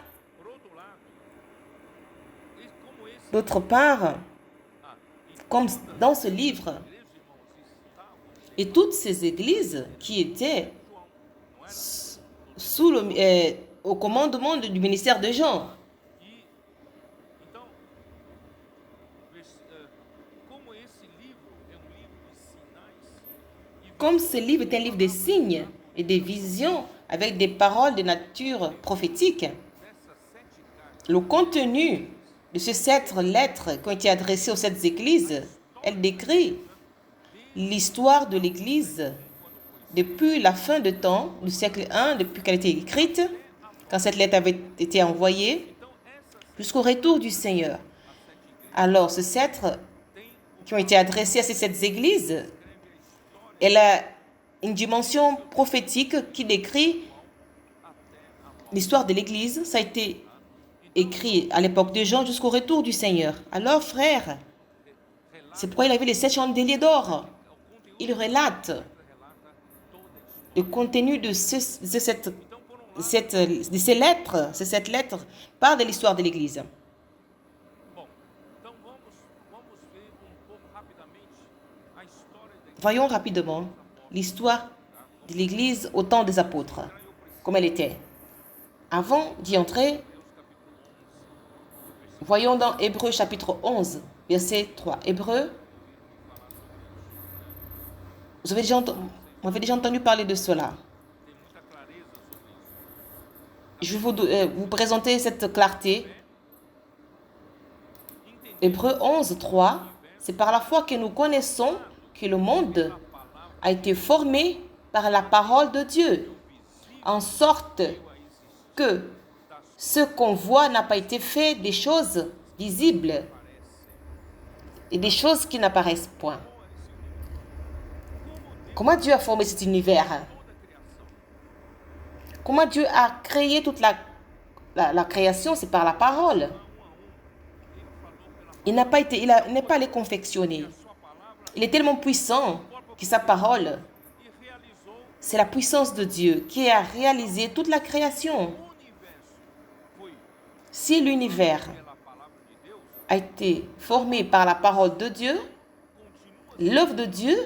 comme dans ce livre, et toutes ces églises qui étaient au commandement du ministère de Jean. comme ce livre est un livre des signes et des visions avec des paroles de nature prophétique, le contenu de ces 7 lettres qui ont été adressées aux 7 églises, elle décrit l'histoire de l'Église depuis la fin de temps, du siècle I, depuis qu'elle a été écrite, quand cette lettre avait été envoyée, jusqu'au retour du Seigneur. Alors, ces 7 qui ont été adressées à ces 7 églises, elle a une dimension prophétique qui décrit l'histoire de l'Église. Ça a été écrit à l'époque de Jean jusqu'au retour du Seigneur. Alors, frères, c'est pourquoi il avait les 7 chandeliers d'or. Il relate le contenu de ces lettres. Ces 7 lettres parlent de l'histoire de l'Église. Voyons rapidement l'histoire de l'Église au temps des apôtres, comme elle était. Avant d'y entrer, voyons dans Hébreux chapitre 11, verset 3. Hébreux, vous avez déjà entendu parler de cela. Je vais vous présenter cette clarté. Hébreux 11, 3, c'est par la foi que nous connaissons que le monde a été formé par la parole de Dieu, en sorte que ce qu'on voit n'a pas été fait des choses visibles et des choses qui n'apparaissent point. Comment Dieu a formé cet univers? Comment Dieu a créé toute la création? C'est par la parole. Il n'est pas allé confectionner. Il est tellement puissant que sa parole, c'est la puissance de Dieu qui a réalisé toute la création. Si l'univers a été formé par la parole de Dieu, l'œuvre de Dieu,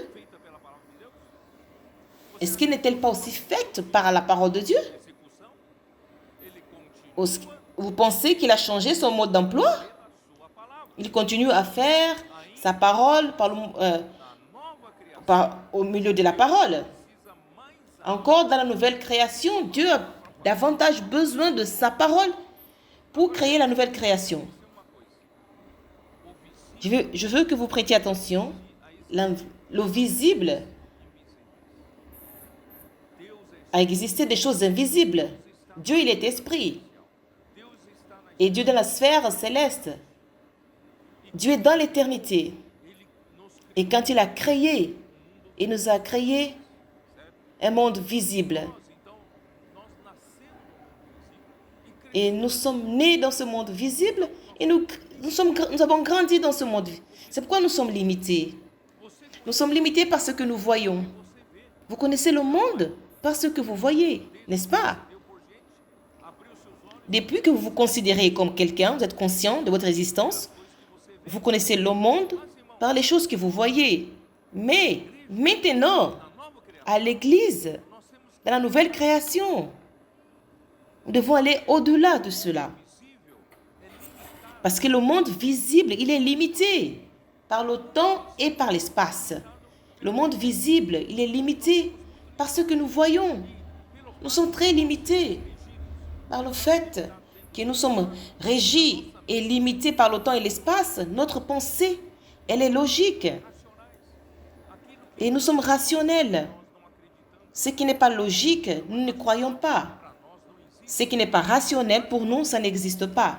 est-ce qu'elle n'est-elle pas aussi faite par la parole de Dieu? Vous pensez qu'il a changé son mode d'emploi? Il continue à faire sa parole au milieu de la parole. Encore dans la nouvelle création, Dieu a davantage besoin de sa parole pour créer la nouvelle création. Je veux que vous prêtiez attention. Le visible a existé des choses invisibles. Dieu, il est esprit. Et Dieu dans la sphère céleste. Dieu est dans l'éternité. Et quand il a créé, il nous a créé un monde visible. Et nous sommes nés dans ce monde visible et nous avons grandi dans ce monde. C'est pourquoi nous sommes limités. Nous sommes limités par ce que nous voyons. Vous connaissez le monde par ce que vous voyez, n'est-ce pas? Depuis que vous vous considérez comme quelqu'un, vous êtes conscient de votre existence, vous connaissez le monde par les choses que vous voyez. Mais maintenant, à l'Église, dans la nouvelle création, nous devons aller au-delà de cela. Parce que le monde visible, il est limité par le temps et par l'espace. Le monde visible, il est limité par ce que nous voyons. Nous sommes très limités par le fait que nous sommes régis et limités par le temps et l'espace. Notre pensée, elle est logique. Et nous sommes rationnels. Ce qui n'est pas logique, nous ne croyons pas. Ce qui n'est pas rationnel, pour nous, ça n'existe pas.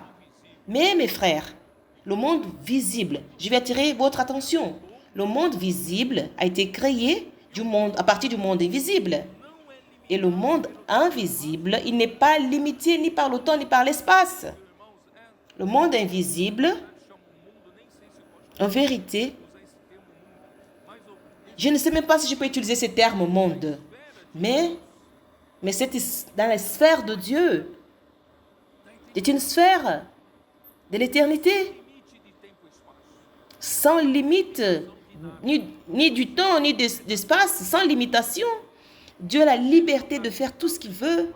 Mais mes frères, le monde visible, je vais attirer votre attention. Le monde visible a été créé à partir du monde invisible. Et le monde invisible, il n'est pas limité ni par le temps ni par l'espace. Le monde invisible, en vérité, je ne sais même pas si je peux utiliser ce terme monde, mais c'est dans la sphère de Dieu. C'est une sphère de l'éternité, sans limite, ni du temps, ni d'espace, sans limitation. Dieu a la liberté de faire tout ce qu'il veut.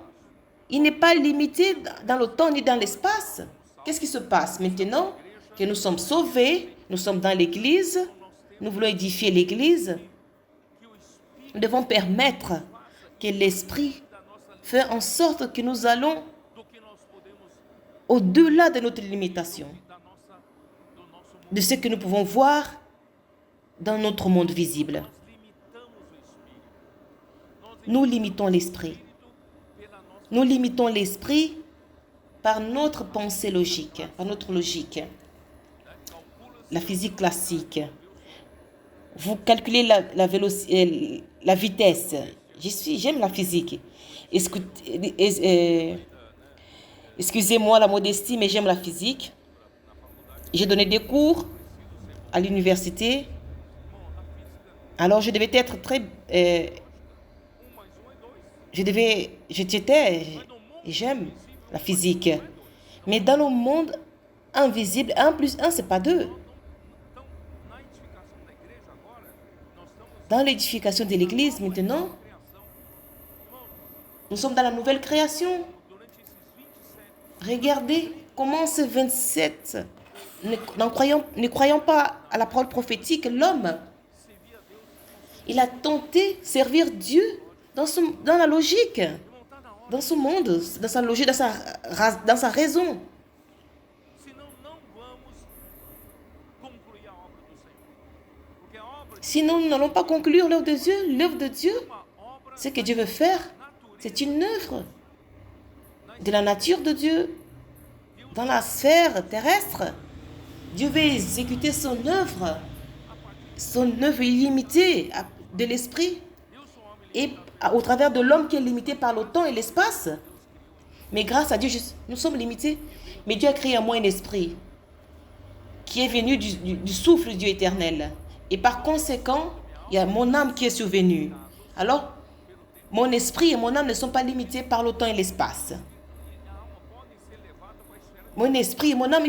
Il n'est pas limité dans le temps ni dans l'espace. Qu'est-ce qui se passe maintenant que nous sommes sauvés, nous sommes dans l'Église, nous voulons édifier l'Église? Nous devons permettre que l'Esprit fasse en sorte que nous allons au-delà de notre limitation, de ce que nous pouvons voir dans notre monde visible. Nous limitons l'Esprit. Nous limitons l'Esprit par notre pensée logique, par notre logique. La physique classique. Vous calculez la vitesse. J'aime la physique. Excusez-moi la modestie, mais j'aime la physique. J'ai donné des cours à l'université. Alors, je devais être très... J'aime la physique. Mais dans le monde invisible, 1 plus 1, c'est pas 2. Dans l'édification de l'Église, maintenant, nous sommes dans la nouvelle création. Regardez comment ce 27, ne croyant pas à la parole prophétique, l'homme, il a tenté servir Dieu dans la logique, dans ce monde, dans sa logique, dans sa raison. Sinon, nous n'allons pas conclure l'œuvre de Dieu. L'œuvre de Dieu, ce que Dieu veut faire, c'est une œuvre de la nature de Dieu, dans la sphère terrestre. Dieu veut exécuter son œuvre illimitée de l'esprit, et au travers de l'homme qui est limité par le temps et l'espace. Mais grâce à Dieu, nous sommes limités. Mais Dieu a créé en moi un esprit qui est venu du souffle du Dieu éternel. Et par conséquent, il y a mon âme qui est survenue. Alors, mon esprit et mon âme ne sont pas limités par le temps et l'espace. Mon esprit et mon âme,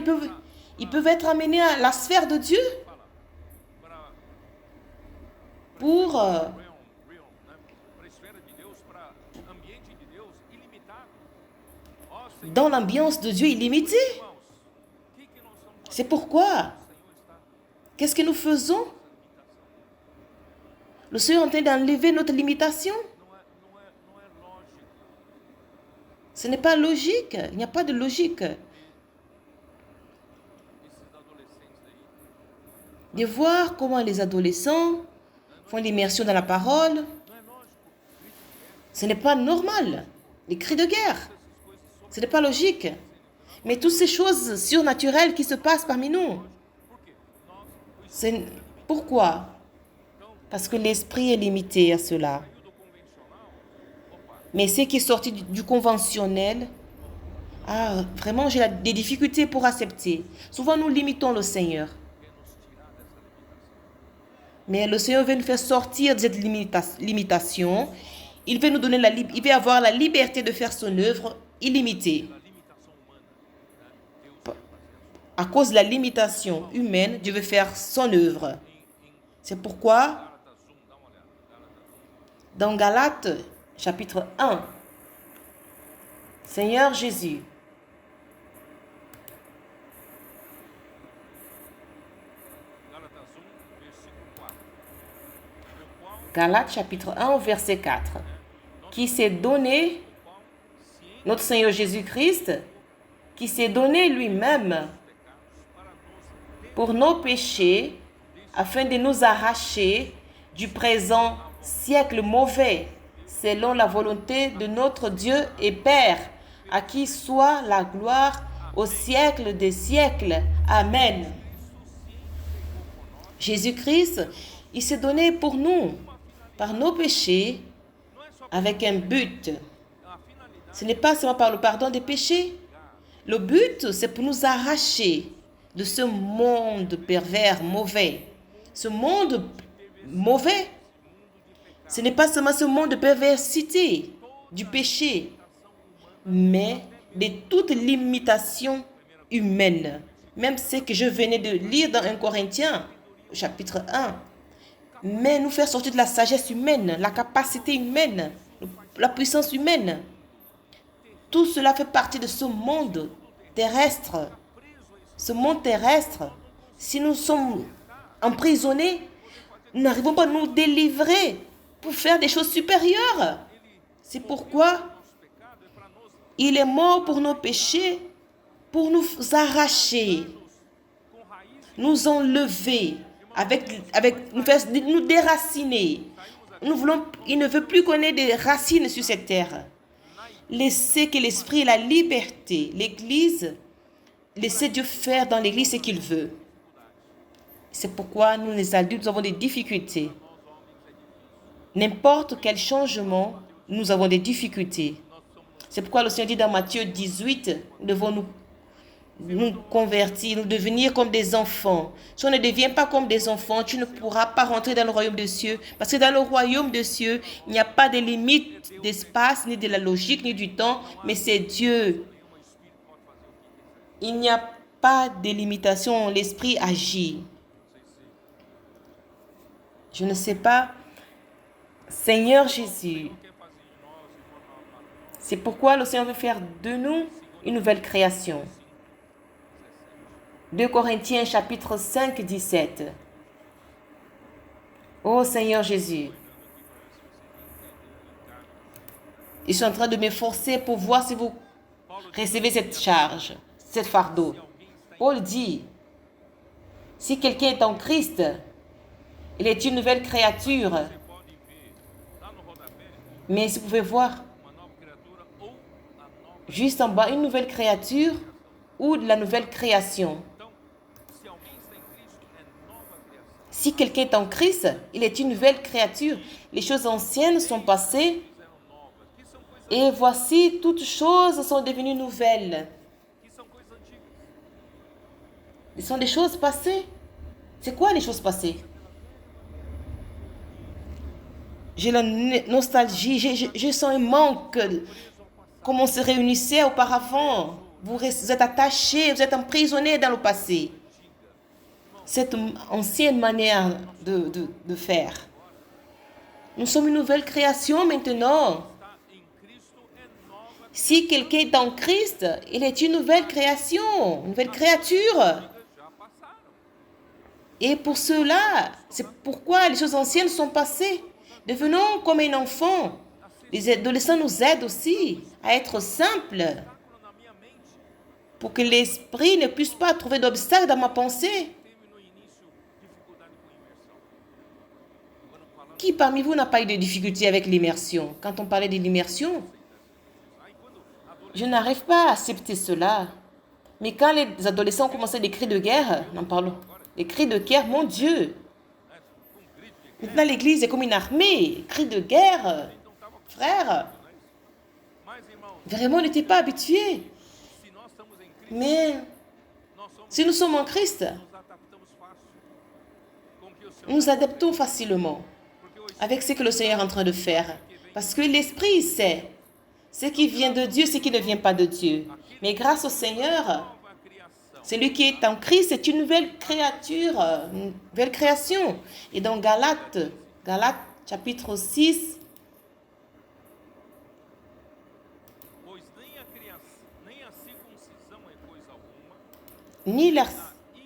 ils peuvent être amenés à la sphère de Dieu pour dans l'ambiance de Dieu illimitée. C'est pourquoi, qu'est-ce que nous faisons? Le Seigneur est en train d'enlever notre limitation. Ce n'est pas logique. Il n'y a pas de logique. De voir comment les adolescents font l'immersion dans la parole. Ce n'est pas normal. Les cris de guerre. Ce n'est pas logique. Mais toutes ces choses surnaturelles qui se passent parmi nous. Pourquoi? Parce que l'esprit est limité à cela. Mais ce qui est sorti du conventionnel, vraiment j'ai des difficultés pour accepter. Souvent nous limitons le Seigneur. Mais le Seigneur veut nous faire sortir de cette limitation. Il veut nous donner il veut avoir la liberté de faire son œuvre illimitée. À cause de la limitation humaine, Dieu veut faire son œuvre. C'est pourquoi, dans Galates, chapitre 1, Seigneur Jésus, Galates, chapitre 1, verset 4, qui s'est donné, notre Seigneur Jésus-Christ, qui s'est donné lui-même pour nos péchés, afin de nous arracher du présent siècle mauvais, selon la volonté de notre Dieu et Père, à qui soit la gloire au siècle des siècles. Amen. Jésus-Christ, il s'est donné pour nous, par nos péchés, avec un but. Ce n'est pas seulement par le pardon des péchés. Le but, c'est pour nous arracher de ce monde pervers, mauvais. Ce monde mauvais, ce n'est pas seulement ce monde de perversité, du péché, mais de toute limitation humaine. Même ce que je venais de lire dans 1 Corinthiens, chapitre 1. Mais nous faire sortir de la sagesse humaine, la capacité humaine, la puissance humaine. Tout cela fait partie de ce monde terrestre. Ce monde terrestre, si nous sommes emprisonnés, nous n'arrivons pas à nous délivrer pour faire des choses supérieures. C'est pourquoi il est mort pour nos péchés, pour nous arracher, nous enlever, nous déraciner. Il ne veut plus qu'on ait des racines sur cette terre. Laissez que l'esprit et la liberté, l'Église, laissez Dieu faire dans l'Église ce qu'il veut. C'est pourquoi nous, les adultes, nous avons des difficultés. N'importe quel changement, nous avons des difficultés. C'est pourquoi le Seigneur dit dans Matthieu 18, nous devons nous convertir, nous devenir comme des enfants. Si on ne devient pas comme des enfants, tu ne pourras pas rentrer dans le royaume des cieux. Parce que dans le royaume des cieux, il n'y a pas de limite d'espace, ni de la logique, ni du temps, mais c'est Dieu. Il n'y a pas de limitation, l'esprit agit. Je ne sais pas, Seigneur Jésus, c'est pourquoi le Seigneur veut faire de nous une nouvelle création. 2 Corinthiens chapitre 5, 17. Oh Seigneur Jésus, je suis en train de m'efforcer pour voir si vous recevez cette charge, cette fardeau. Paul dit, si quelqu'un est en Christ, il est une nouvelle créature. Mais si vous pouvez voir, juste en bas, une nouvelle créature ou de la nouvelle création. Si quelqu'un est en Christ, il est une nouvelle créature. Les choses anciennes sont passées et voici, toutes choses sont devenues nouvelles. Ce sont des choses passées. C'est quoi les choses passées? J'ai la nostalgie, je sens un manque. Comme on se réunissait auparavant. Vous êtes attachés, vous êtes emprisonnés dans le passé. Cette ancienne manière de faire. Nous sommes une nouvelle création maintenant. Si quelqu'un est en Christ, il est une nouvelle création, une nouvelle créature. Et pour cela, c'est pourquoi les choses anciennes sont passées. Devenons comme un enfant. Les adolescents nous aident aussi à être simples pour que l'esprit ne puisse pas trouver d'obstacle dans ma pensée. Qui parmi vous n'a pas eu de difficulté avec l'immersion? Quand on parlait de l'immersion, je n'arrive pas à accepter cela. Mais quand les adolescents ont commencé des cris de guerre, n'en parlons. Les cris de guerre, mon Dieu. Maintenant, l'église est comme une armée. Cris de guerre. Frère, vraiment, on n'était pas habitué. Mais si nous sommes en Christ, nous nous adaptons facilement avec ce que le Seigneur est en train de faire. Parce que l'Esprit sait ce qui vient de Dieu, ce qui ne vient pas de Dieu. Mais grâce au Seigneur, celui qui est en Christ est une nouvelle créature, une nouvelle création. Et dans Galates chapitre 6,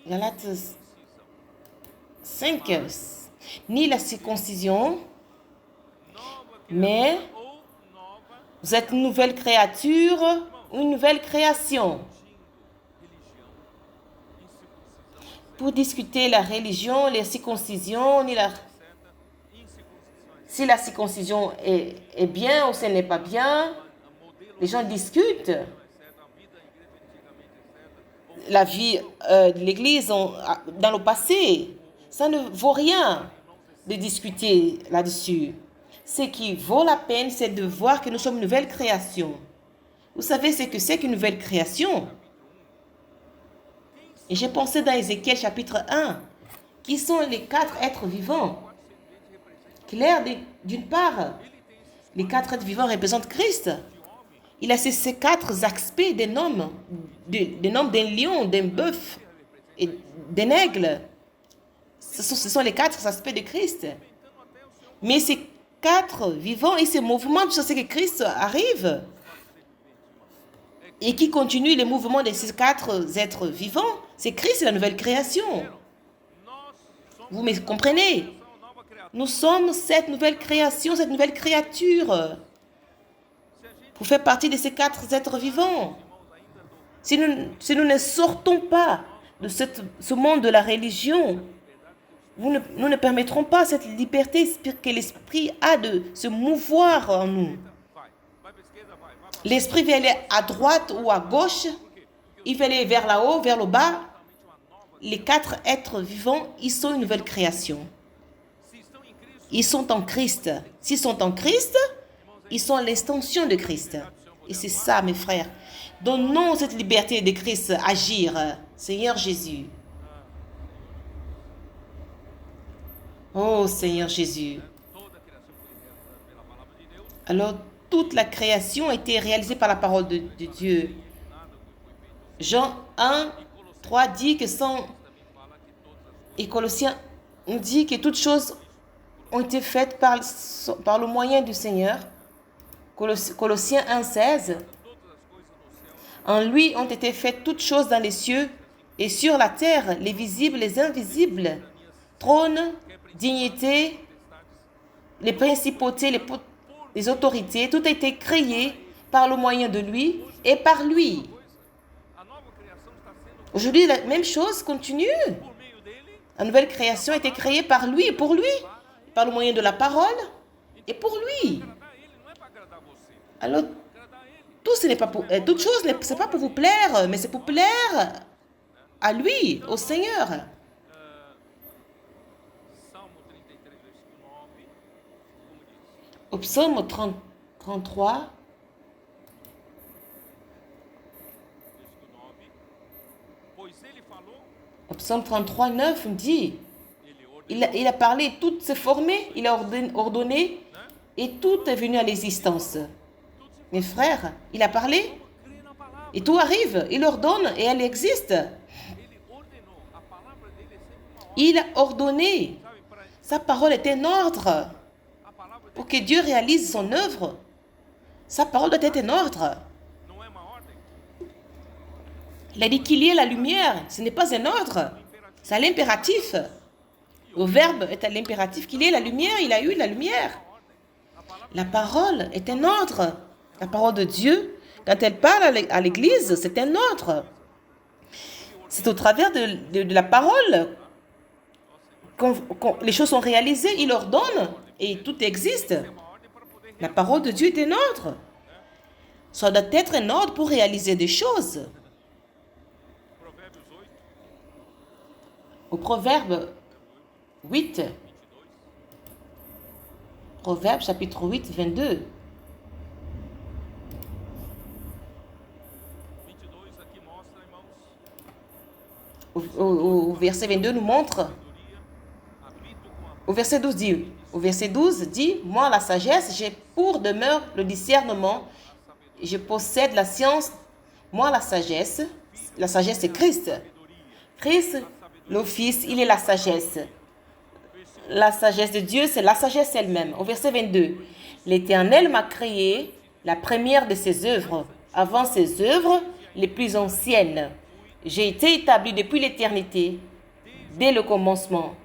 Galates 5, ni la circoncision, mais vous êtes une nouvelle créature ou une nouvelle création. Pour discuter la religion, la circoncision, si la circoncision est bien ou ce n'est pas bien, les gens discutent. La vie de l'Église dans le passé, ça ne vaut rien de discuter là-dessus. Ce qui vaut la peine, c'est de voir que nous sommes une nouvelle création. Vous savez ce que c'est qu'une nouvelle création? Et j'ai pensé dans Ézéchiel chapitre 1, qui sont les 4 êtres vivants. Clair, d'une part, les 4 êtres vivants représentent Christ. Il a ces 4 aspects d'un homme, d'un lion, d'un bœuf et d'un aigle. Ce sont les 4 aspects de Christ. Mais ces 4 vivants et ces mouvements, tout ça, c'est que Christ arrive et qui continue les mouvements de ces 4 êtres vivants. C'est Christ, la nouvelle création. Vous me comprenez? Nous sommes cette nouvelle création, cette nouvelle créature. Pour faire partie de ces 4 êtres vivants. Si nous ne sortons pas de ce monde de la religion, nous ne permettrons pas cette liberté que l'Esprit a de se mouvoir en nous. L'Esprit veut aller à droite ou à gauche. Il veut aller vers là-haut, vers le bas. Les 4 êtres vivants, ils sont une nouvelle création. Ils sont en Christ. S'ils sont en Christ, ils sont l'extension de Christ. Et c'est ça, mes frères. Donnons cette liberté de Christ agir. Seigneur Jésus. Oh, Seigneur Jésus. Alors, toute la création a été réalisée par la parole de Dieu. Jean 1, 3 dit que sans... Et Colossiens, on dit que toutes choses ont été faites par le moyen du Seigneur. Colossiens 1, 16. En lui ont été faites toutes choses dans les cieux et sur la terre, les visibles, les invisibles, trônes, dignités, les principautés, les autorités, tout a été créé par le moyen de lui et par lui. Aujourd'hui, la même chose continue. La nouvelle création a été créée par lui et pour lui, par le moyen de la parole et pour lui. Alors, toute chose, ce n'est pas pour vous plaire, mais c'est pour plaire à lui, au Seigneur. Au psaume 33, au psaume 33, 9, on dit, il a parlé, tout s'est formé, il a ordonné, et tout est venu à l'existence. Mes frères, il a parlé, et tout arrive, il ordonne, et elle existe. Il a ordonné, sa parole est un ordre. Pour que Dieu réalise son œuvre, sa parole doit être un ordre. Il a dit qu'il y ait la lumière, ce n'est pas un ordre, c'est l'impératif. Le verbe est à l'impératif, qu'il y ait la lumière, il a eu la lumière. La parole est un ordre. La parole de Dieu, quand elle parle à l'Église, c'est un ordre. C'est au travers de la parole que les choses sont réalisées, il ordonne et tout existe. La parole de Dieu est un ordre. Ça doit être un ordre pour réaliser des choses. Au Proverbe 8, Proverbe chapitre 8, 22. Au verset 22 nous montre, au verset 12 dit, moi la sagesse, j'ai pour demeure le discernement, je possède la science, moi la sagesse c'est Christ. Christ, le Fils, il est la sagesse. La sagesse de Dieu, c'est la sagesse elle-même. Au verset 22, l'Éternel m'a créé la première de ses œuvres, avant ses œuvres les plus anciennes. J'ai été établi depuis l'éternité, dès le commencement,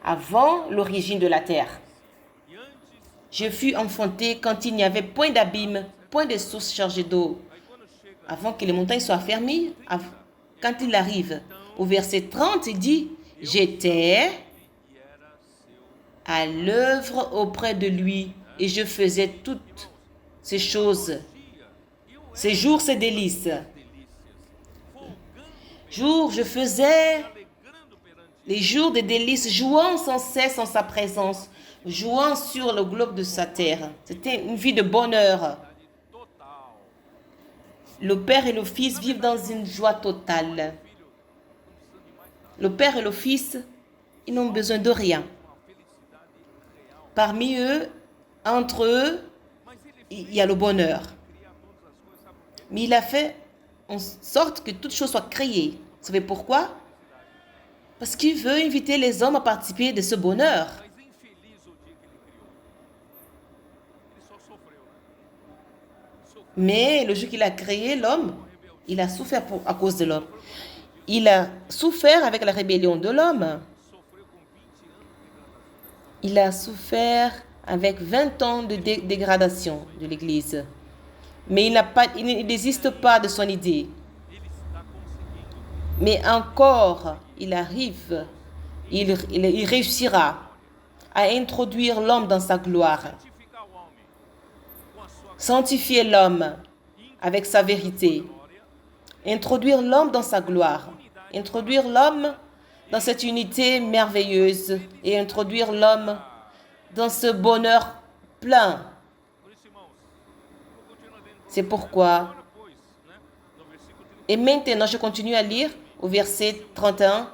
avant l'origine de la terre. Je fus enfanté quand il n'y avait point d'abîme, point de source chargée d'eau. Avant que les montagnes soient fermées, quand il arrive, au verset 30, il dit, j'étais à l'œuvre auprès de lui et je faisais toutes ces choses. Ces jours, ces délices. Je faisais les jours des délices, jouant sans cesse en sa présence, jouant sur le globe de sa terre. C'était une vie de bonheur. Le Père et le Fils vivent dans une joie totale. Le Père et le Fils, ils n'ont besoin de rien. Parmi eux, entre eux, il y a le bonheur. Mais il a fait en sorte que toute chose soit créée. Vous savez pourquoi? Parce qu'il veut inviter les hommes à participer de ce bonheur. Mais le jour qu'il a créé l'homme, il a souffert à cause de l'homme. Il a souffert avec la rébellion de l'homme. Il a souffert avec 20 ans de dégradation de l'Église. Mais il ne désiste pas de son idée. Mais encore, il arrive, il réussira à introduire l'homme dans sa gloire. Sanctifier l'homme avec sa vérité. Introduire l'homme dans sa gloire. Introduire l'homme dans cette unité merveilleuse et introduire l'homme dans ce bonheur plein. C'est pourquoi. Et maintenant, je continue à lire au verset 31.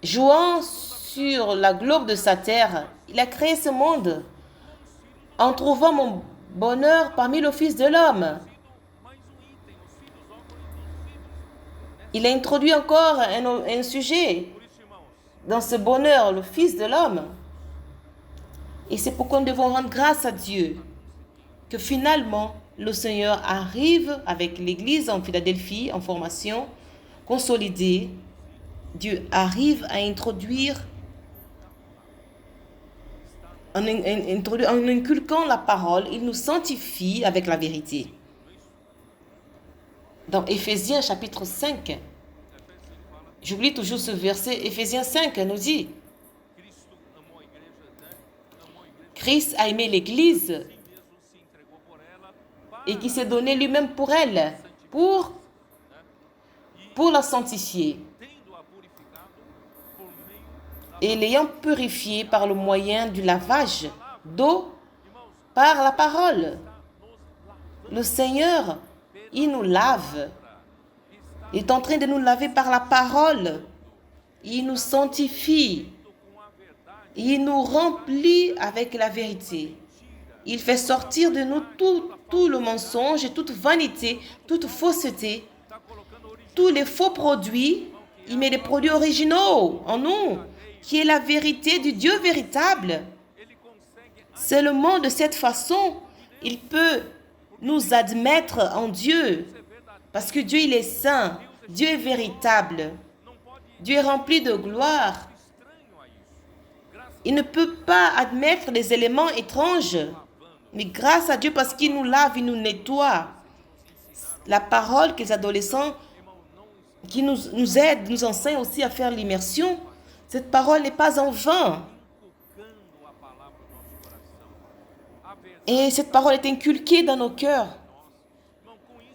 Jouant sur la globe de sa terre, il a créé ce monde en trouvant mon bonheur parmi le Fils de l'homme. Il a introduit encore un sujet dans ce bonheur, le Fils de l'homme. Et c'est pourquoi nous devons rendre grâce à Dieu que finalement, le Seigneur arrive avec l'Église en Philadelphie, en formation, consolidée. Dieu arrive à introduire, en inculquant la parole, il nous sanctifie avec la vérité. Dans Éphésiens chapitre 5, j'oublie toujours ce verset, Éphésiens 5 nous dit, Christ a aimé l'Église et qui s'est donné lui-même pour elle, pour la sanctifier. Et l'ayant purifié par le moyen du lavage d'eau par la parole. Le Seigneur, il nous lave. Il est en train de nous laver par la parole. Il nous sanctifie. Il nous remplit avec la vérité. Il fait sortir de nous tout le mensonge, toute vanité, toute fausseté, tous les faux produits. Il met des produits originaux en nous, qui est la vérité du Dieu véritable. Seulement de cette façon, il peut nous admettre en Dieu. Parce que Dieu, il est saint. Dieu est véritable. Dieu est rempli de gloire. Il ne peut pas admettre les éléments étranges. Mais grâce à Dieu, parce qu'il nous lave, il nous nettoie. La parole que les adolescents qui nous aident, nous enseignent aussi à faire l'immersion, cette parole n'est pas en vain. Et cette parole est inculquée dans nos cœurs.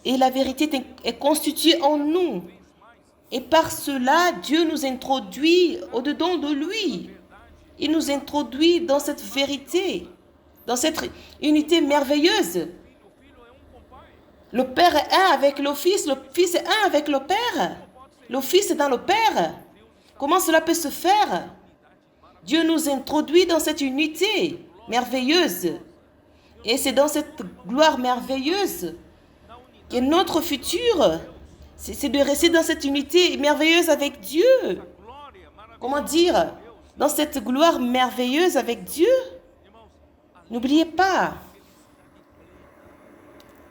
Et la vérité est constituée en nous. Et par cela, Dieu nous introduit au-dedans de lui. Il nous introduit dans cette vérité, dans cette unité merveilleuse. Le Père est un avec le Fils est un avec le Père. Le Fils est dans le Père. Comment cela peut se faire? Dieu nous introduit dans cette unité merveilleuse. Et c'est dans cette gloire merveilleuse que notre futur, c'est de rester dans cette unité merveilleuse avec Dieu. Comment dire? Dans cette gloire merveilleuse avec Dieu. N'oubliez pas.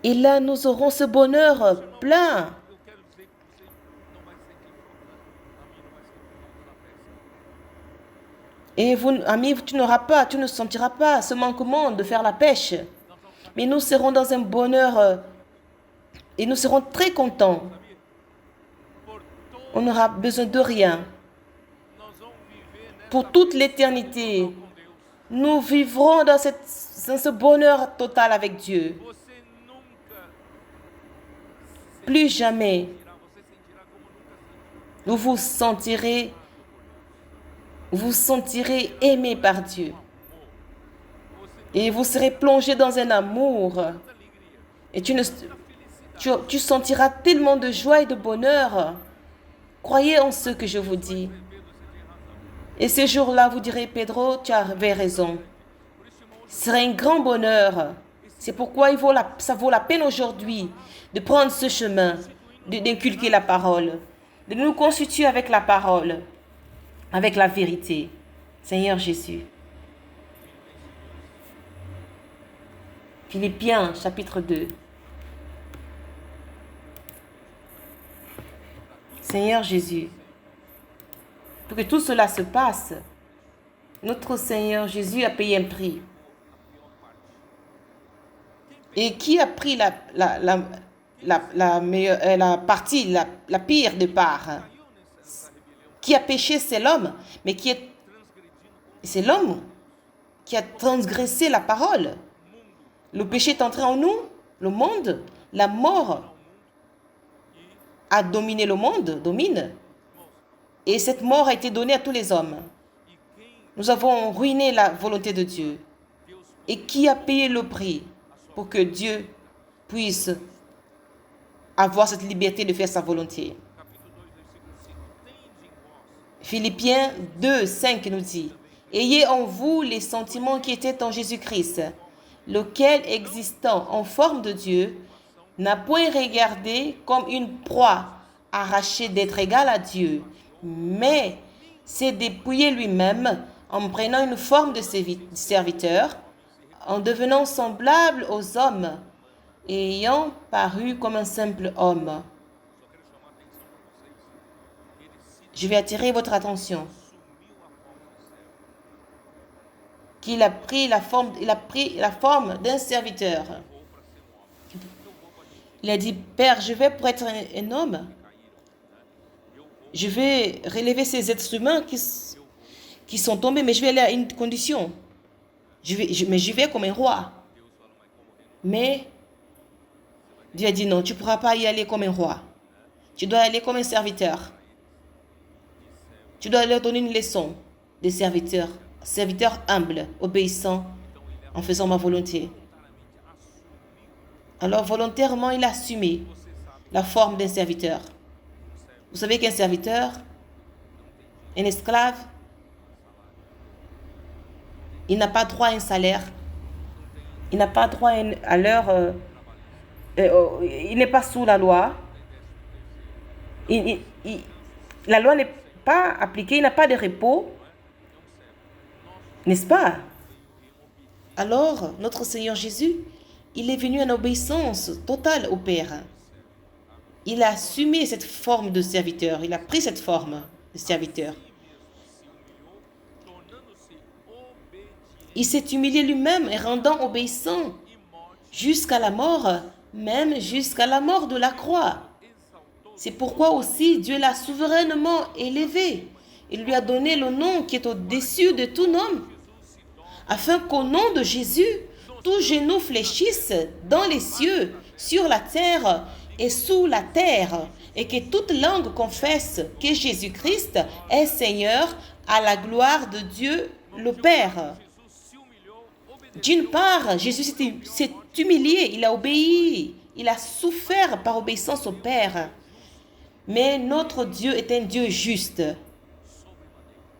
Et là, nous aurons ce bonheur plein. Et vous, amis, tu ne sentiras pas ce manquement de faire la pêche. Mais nous serons dans un bonheur et nous serons très contents. On n'aura besoin de rien. Pour toute l'éternité, nous vivrons dans ce bonheur total avec Dieu. Plus jamais, vous vous sentirez aimé par Dieu. Et vous serez plongé dans un amour. Et tu sentiras tellement de joie et de bonheur. Croyez en ce que je vous dis. Et ce jour-là, vous direz, Pedro, tu avais raison. Ce serait un grand bonheur. C'est pourquoi ça vaut la peine aujourd'hui de prendre ce chemin, d'inculquer la parole, de nous constituer avec la parole, avec la vérité. Seigneur Jésus. Philippiens, chapitre 2. Seigneur Jésus, pour que tout cela se passe, Notre Seigneur Jésus a payé un prix. Et qui a pris la partie, la pire de part? Qui a péché, c'est l'homme. Mais c'est l'homme qui a transgressé la parole. Le péché est entré en nous, le monde, la mort a dominé le monde, domine. Et cette mort a été donnée à tous les hommes. Nous avons ruiné la volonté de Dieu. Et qui a payé le prix pour que Dieu puisse avoir cette liberté de faire sa volonté? Philippiens 2, 5 nous dit: ayez en vous les sentiments qui étaient en Jésus-Christ, lequel, existant en forme de Dieu, n'a point regardé comme une proie arrachée d'être égal à Dieu, mais s'est dépouillé lui-même en prenant une forme de serviteur, en devenant semblable aux hommes, et ayant paru comme un simple homme. Je vais attirer votre attention. Qu'il a pris la forme d'un serviteur. Il a dit: Père, je vais pour être un homme. Je vais relever ces êtres humains qui sont tombés, mais je vais aller à une condition. Mais je vais comme un roi. Mais Dieu a dit: non, tu ne pourras pas y aller comme un roi. Tu dois aller comme un serviteur. Tu dois leur donner une leçon de serviteur. Serviteur humble, obéissant, en faisant ma volonté. Alors volontairement, il a assumé la forme d'un serviteur. Vous savez qu'un serviteur, un esclave, il n'a pas droit à un salaire. Il n'a pas droit à l'heure. Il n'est pas sous la loi. La loi n'est pas appliquée. Il n'a pas de repos. N'est-ce pas? Alors, notre Seigneur Jésus, il est venu en obéissance totale au Père. Il a assumé cette forme de serviteur. Il a pris cette forme de serviteur. Il s'est humilié lui-même et rendant obéissant jusqu'à la mort, même jusqu'à la mort de la croix. C'est pourquoi aussi Dieu l'a souverainement élevé. Il lui a donné le nom qui est au-dessus de tout nom, afin qu'au nom de Jésus, tout genou fléchisse dans les cieux, sur la terre et sous la terre, et que toute langue confesse que Jésus-Christ est Seigneur, à la gloire de Dieu le Père. D'une part, Jésus s'est humilié, il a obéi, il a souffert par obéissance au Père. Mais notre Dieu est un Dieu juste.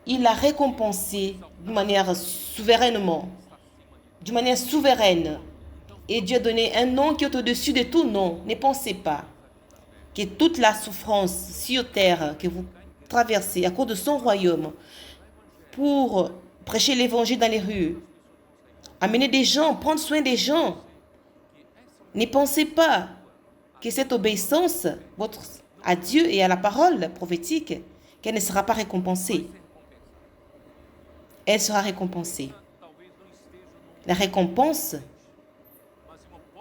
Il a récompensé d'une manière souverainement, d'une manière souveraine. Et Dieu a donné un nom qui est au-dessus de tout nom. Ne pensez pas que toute la souffrance sur terre que vous traversez à cause de son royaume pour prêcher l'évangile dans les rues, amener des gens, prendre soin des gens. Ne pensez pas que cette obéissance à Dieu et à la parole prophétique, qu'elle ne sera pas récompensée. Elle sera récompensée. La récompense,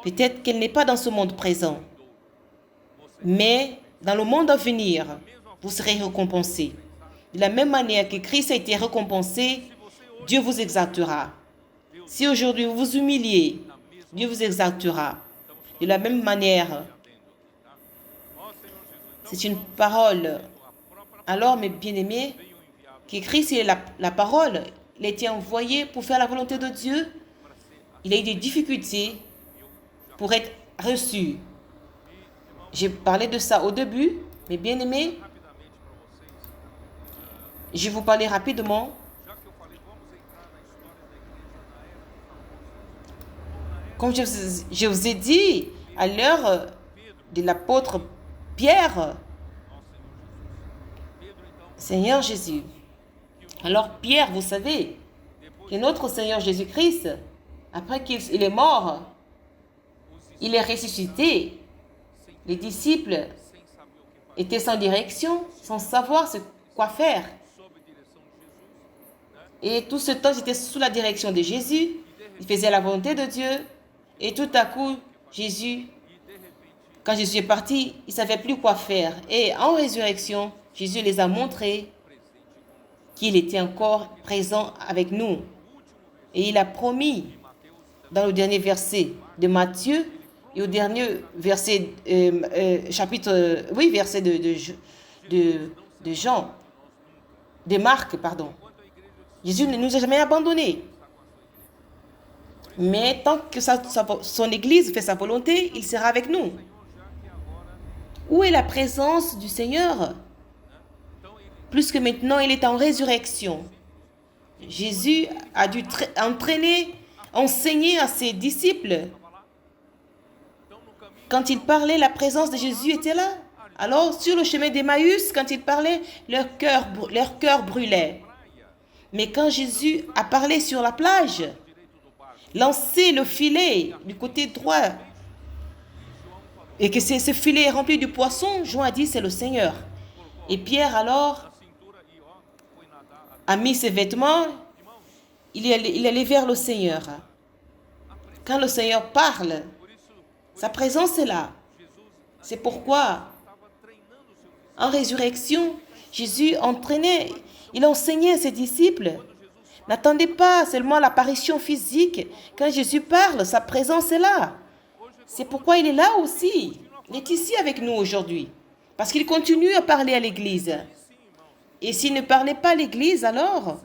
peut-être qu'elle n'est pas dans ce monde présent, mais dans le monde à venir, vous serez récompensés. De la même manière que Christ a été récompensé, Dieu vous exaltera. Si aujourd'hui vous vous humiliez, Dieu vous exaltera. De la même manière, c'est une parole. Alors, mes bien-aimés, que Christ est la parole, il a été envoyé pour faire la volonté de Dieu. Il a eu des difficultés pour être reçu. J'ai parlé de ça au début, mes bien-aimés. Je vais vous parler rapidement. Comme je vous ai dit, à l'heure de l'apôtre Pierre, Seigneur Jésus. Alors Pierre, vous savez que notre Seigneur Jésus-Christ, après qu'il est mort, il est ressuscité. Les disciples étaient sans direction, sans savoir quoi faire. Et tout ce temps, j'étais sous la direction de Jésus. Il faisait la volonté de Dieu. Et tout à coup, quand Jésus est parti, il ne savait plus quoi faire. Et en résurrection, Jésus les a montrés qu'il était encore présent avec nous. Et il a promis dans le dernier verset de Matthieu et au dernier verset, verset de Jean, de Marc, pardon. Jésus ne nous a jamais abandonnés. Mais tant que son Église fait sa volonté, il sera avec nous. Où est la présence du Seigneur? Plus que maintenant, il est en résurrection. Jésus a dû enseigner à ses disciples. Quand il parlait, la présence de Jésus était là. Alors, sur le chemin d'Emmaüs, quand il parlait, leur cœur brûlait. Mais quand Jésus a parlé sur la plage, lancé le filet du côté droit, et que ce filet est rempli de poissons, Jean a dit, c'est le Seigneur. Et Pierre, alors, a mis ses vêtements, il est allé vers le Seigneur. Quand le Seigneur parle, sa présence est là. C'est pourquoi, en résurrection, Jésus il enseignait à ses disciples. N'attendez pas seulement l'apparition physique. Quand Jésus parle, sa présence est là. C'est pourquoi il est là aussi. Il est ici avec nous aujourd'hui. Parce qu'il continue à parler à l'Église. Et s'il ne parlait pas à l'Église, alors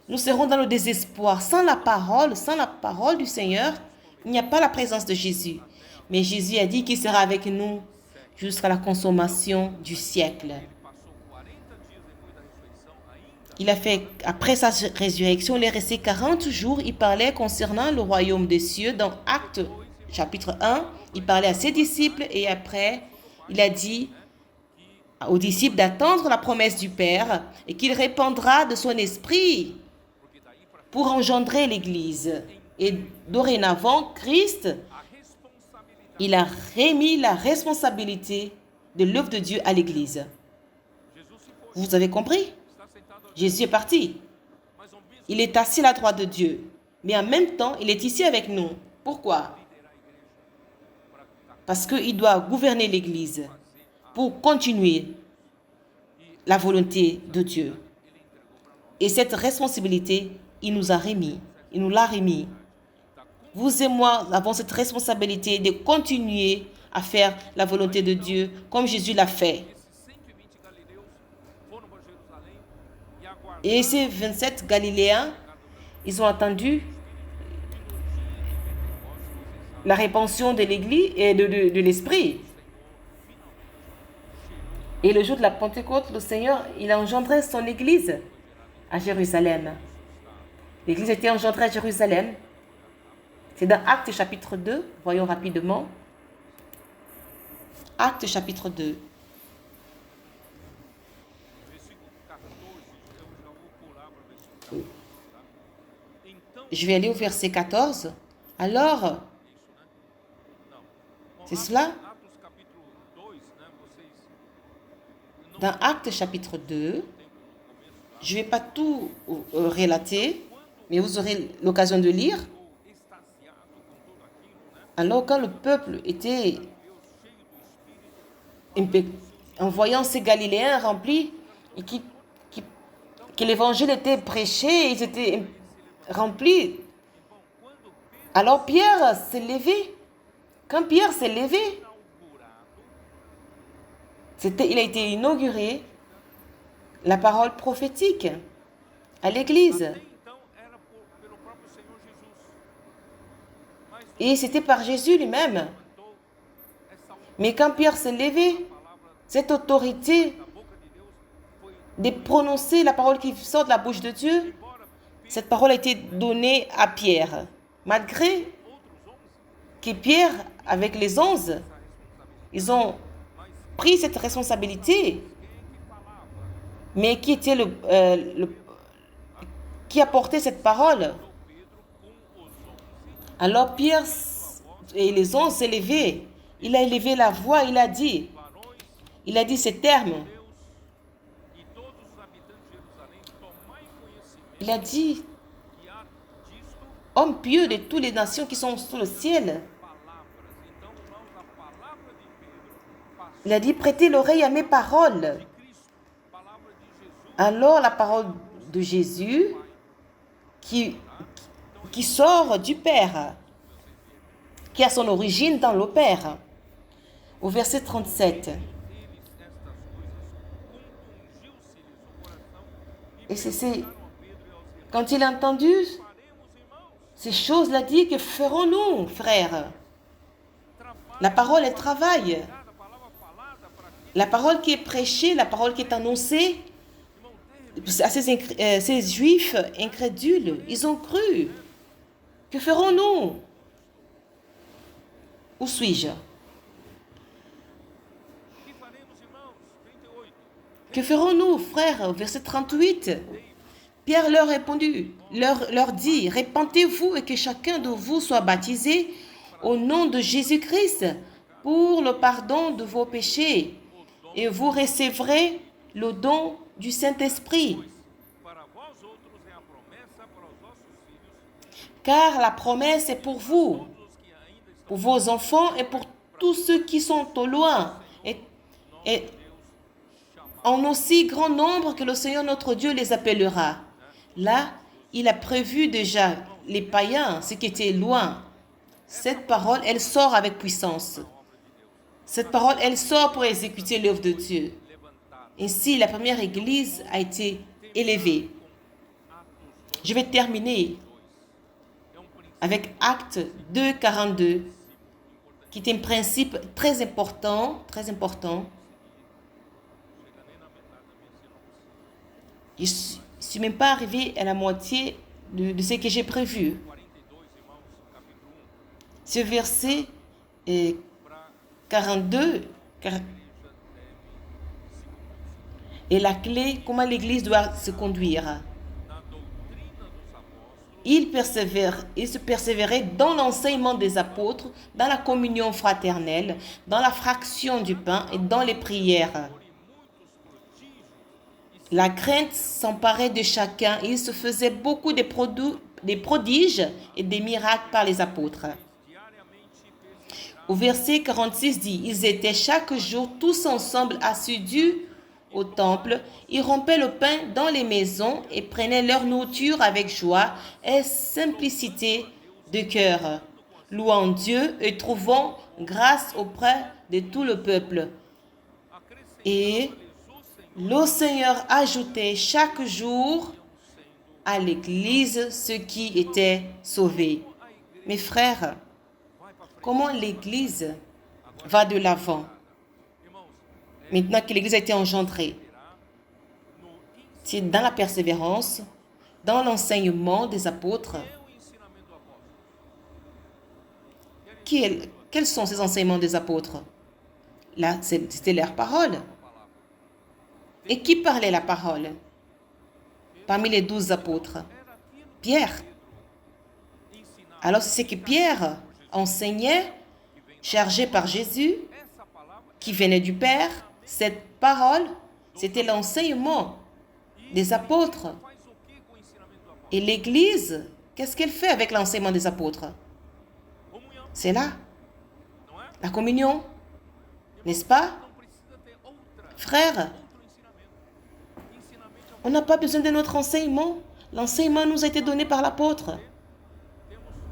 nous serons dans le désespoir. Sans la parole du Seigneur, il n'y a pas la présence de Jésus. Mais Jésus a dit qu'il sera avec nous jusqu'à la consommation du siècle. Il a fait, après sa résurrection, il est resté 40 jours. Il parlait concernant le royaume des cieux dans Actes chapitre 1. Il parlait à ses disciples et après, il a dit aux disciples d'attendre la promesse du Père et qu'il répandra de son esprit pour engendrer l'Église. Et dorénavant, Christ, il a remis la responsabilité de l'œuvre de Dieu à l'Église. Vous avez compris? Jésus est parti. Il est assis à la droite de Dieu. Mais en même temps, il est ici avec nous. Pourquoi? Parce qu'il doit gouverner l'Église pour continuer la volonté de Dieu. Et cette responsabilité, il nous l'a remis. Vous et moi avons cette responsabilité de continuer à faire la volonté de Dieu comme Jésus l'a fait. Et ces 27 Galiléens, ils ont attendu la répansion de l'Église et de l'Esprit. Et le jour de la Pentecôte, le Seigneur, il a engendré son Église à Jérusalem. L'Église était engendrée à Jérusalem. C'est dans Actes chapitre 2, voyons rapidement. Actes chapitre 2. Je vais aller au verset 14. Alors, c'est cela? Dans Actes chapitre 2, je ne vais pas tout relater, mais vous aurez l'occasion de lire. Alors, quand le peuple était, en voyant ces Galiléens remplis, et que l'évangile était prêché, ils étaient remplis. Alors Pierre s'est levé. Quand Pierre s'est levé, il a été inauguré la parole prophétique à l'Église. Et c'était par Jésus lui-même. Mais quand Pierre s'est levé, cette autorité de prononcer la parole qui sort de la bouche de Dieu, cette parole a été donnée à Pierre. Malgré que Pierre, avec les 11, ils ont pris cette responsabilité. Mais qui était qui a porté cette parole? Alors Pierre et les 11 s'est levé. Il a élevé la voix, il a dit ces termes. Il a dit, homme pieux de toutes les nations qui sont sous le ciel. Il a dit, prêtez l'oreille à mes paroles. Alors la parole de Jésus qui sort du Père, qui a son origine dans le Père. Au verset 37. Et c'est quand il a entendu ces choses, il a dit, que ferons-nous, frères? La parole, elle travaille. La parole qui est prêchée, la parole qui est annoncée à ces juifs incrédules, ils ont cru. Que ferons-nous? Où suis-je? Que ferons-nous, frères? Verset 38. Pierre leur leur dit, répentez-vous et que chacun de vous soit baptisé au nom de Jésus-Christ pour le pardon de vos péchés, et vous recevrez le don du Saint-Esprit. Car la promesse est pour vous, pour vos enfants et pour tous ceux qui sont au loin, et en aussi grand nombre que le Seigneur notre Dieu les appellera. Là, il a prévu déjà les païens, ceux qui étaient loin. Cette parole, elle sort avec puissance. Cette parole, elle sort pour exécuter l'œuvre de Dieu. Ainsi, la première église a été élevée. Je vais terminer avec Actes 2, 42, qui est un principe très important. Je ne suis même pas arrivé à la moitié de ce que j'ai prévu. Ce verset 42 est la clé comment l'Église doit se conduire. Il se persévérait dans l'enseignement des apôtres, dans la communion fraternelle, dans la fraction du pain et dans les prières. La crainte s'emparait de chacun et il se faisait beaucoup des prodiges et des miracles par les apôtres. Au verset 46 dit, ils étaient chaque jour tous ensemble assidus au temple, ils rompaient le pain dans les maisons et prenaient leur nourriture avec joie et simplicité de cœur, louant Dieu et trouvant grâce auprès de tout le peuple. Et le Seigneur ajoutait chaque jour à l'Église ceux qui étaient sauvés. Mes frères, comment l'Église va de l'avant maintenant que l'Église a été engendrée? C'est dans la persévérance, dans l'enseignement des apôtres. Quels sont ces enseignements des apôtres? Là, c'était leur parole. Et qui parlait la parole parmi les 12 apôtres? Pierre. Alors, c'est ce que Pierre enseignait, chargé par Jésus, qui venait du Père. Cette parole, c'était l'enseignement des apôtres. Et l'Église, qu'est-ce qu'elle fait avec l'enseignement des apôtres? C'est là, la communion, n'est-ce pas? Frères, on n'a pas besoin de notre enseignement. L'enseignement nous a été donné par l'apôtre.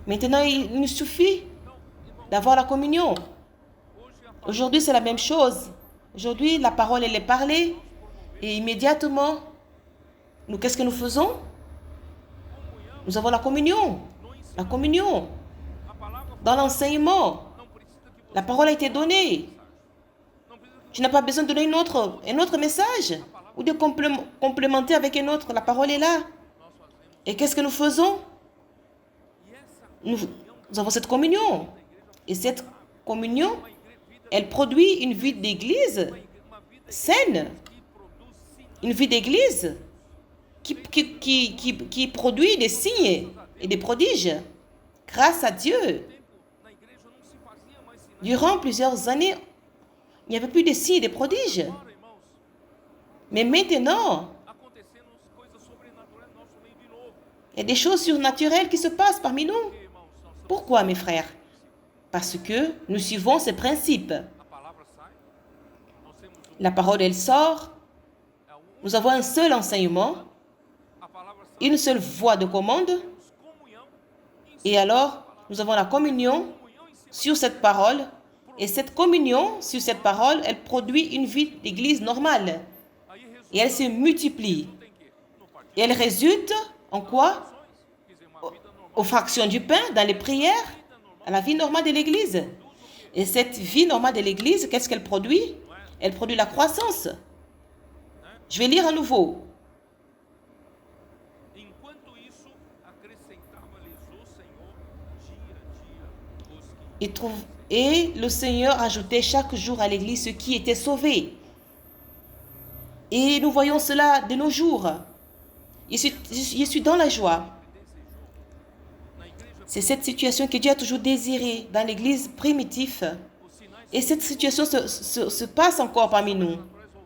Maintenant, il nous suffit d'avoir la communion. Aujourd'hui, c'est la même chose. Aujourd'hui, la parole, elle est parlée. Et immédiatement, nous, qu'est-ce que nous faisons? Nous avons la communion. La communion. Dans l'enseignement, la parole a été donnée. Tu n'as pas besoin de donner un autre message ou de complémenter avec un autre. La parole est là. Et qu'est-ce que nous faisons? Nous avons cette communion. Et cette communion, elle produit une vie d'église saine. Une vie d'église qui produit des signes et des prodiges. Grâce à Dieu. Durant plusieurs années, il n'y avait plus de signes et de prodiges. Mais maintenant, Il y a des choses surnaturelles qui se passent parmi nous. Pourquoi, mes frères? Parce que nous suivons ces principes. La parole, elle sort. Nous avons un seul enseignement, une seule voie de commande. Et alors, nous avons la communion sur cette parole. Et cette communion sur cette parole, elle produit une vie d'église normale. Et elle se multiplie. Et elle résulte en quoi? Aux fractions du pain, dans les prières, à la vie normale de l'église. Et cette vie normale de l'église, qu'est-ce qu'elle produit? Elle produit la croissance. Je vais lire à nouveau. Et le Seigneur ajoutait chaque jour à l'église ceux qui étaient sauvés. Et nous voyons cela de nos jours. Je suis dans la joie. C'est cette situation que Dieu a toujours désirée dans l'église primitive. Et cette situation se passe encore parmi nous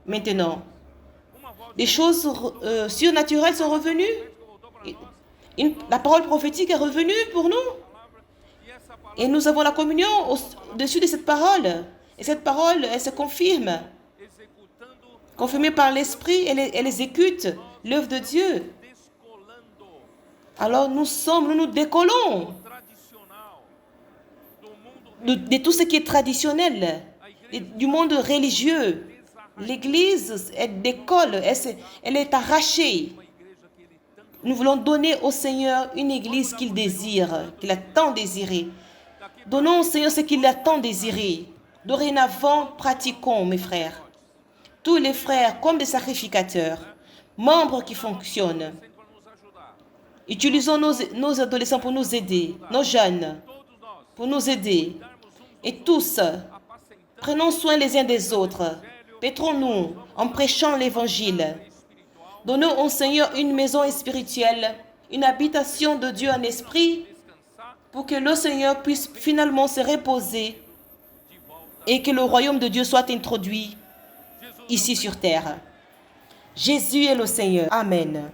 maintenant. Des choses surnaturelles sont revenues. La parole prophétique est revenue pour nous. Et nous avons la communion au-dessus de cette parole. Et cette parole, elle se confirme. Confirmée par l'Esprit, elle exécute l'œuvre de Dieu. Alors nous nous décollons de tout ce qui est traditionnel, du monde religieux. L'Église, elle décolle, elle est arrachée. Nous voulons donner au Seigneur une Église qu'il désire, qu'il a tant désirée. Donnons au Seigneur ce qu'il a tant désiré. Dorénavant, pratiquons, mes frères. Tous les frères comme des sacrificateurs, membres qui fonctionnent. Utilisons nos adolescents pour nous aider, nos jeunes pour nous aider. Et tous, prenons soin les uns des autres. Pétrons-nous en prêchant l'Évangile. Donnons au Seigneur une maison spirituelle, une habitation de Dieu en esprit, pour que le Seigneur puisse finalement se reposer et que le royaume de Dieu soit introduit ici sur terre. Jésus est le Seigneur. Amen.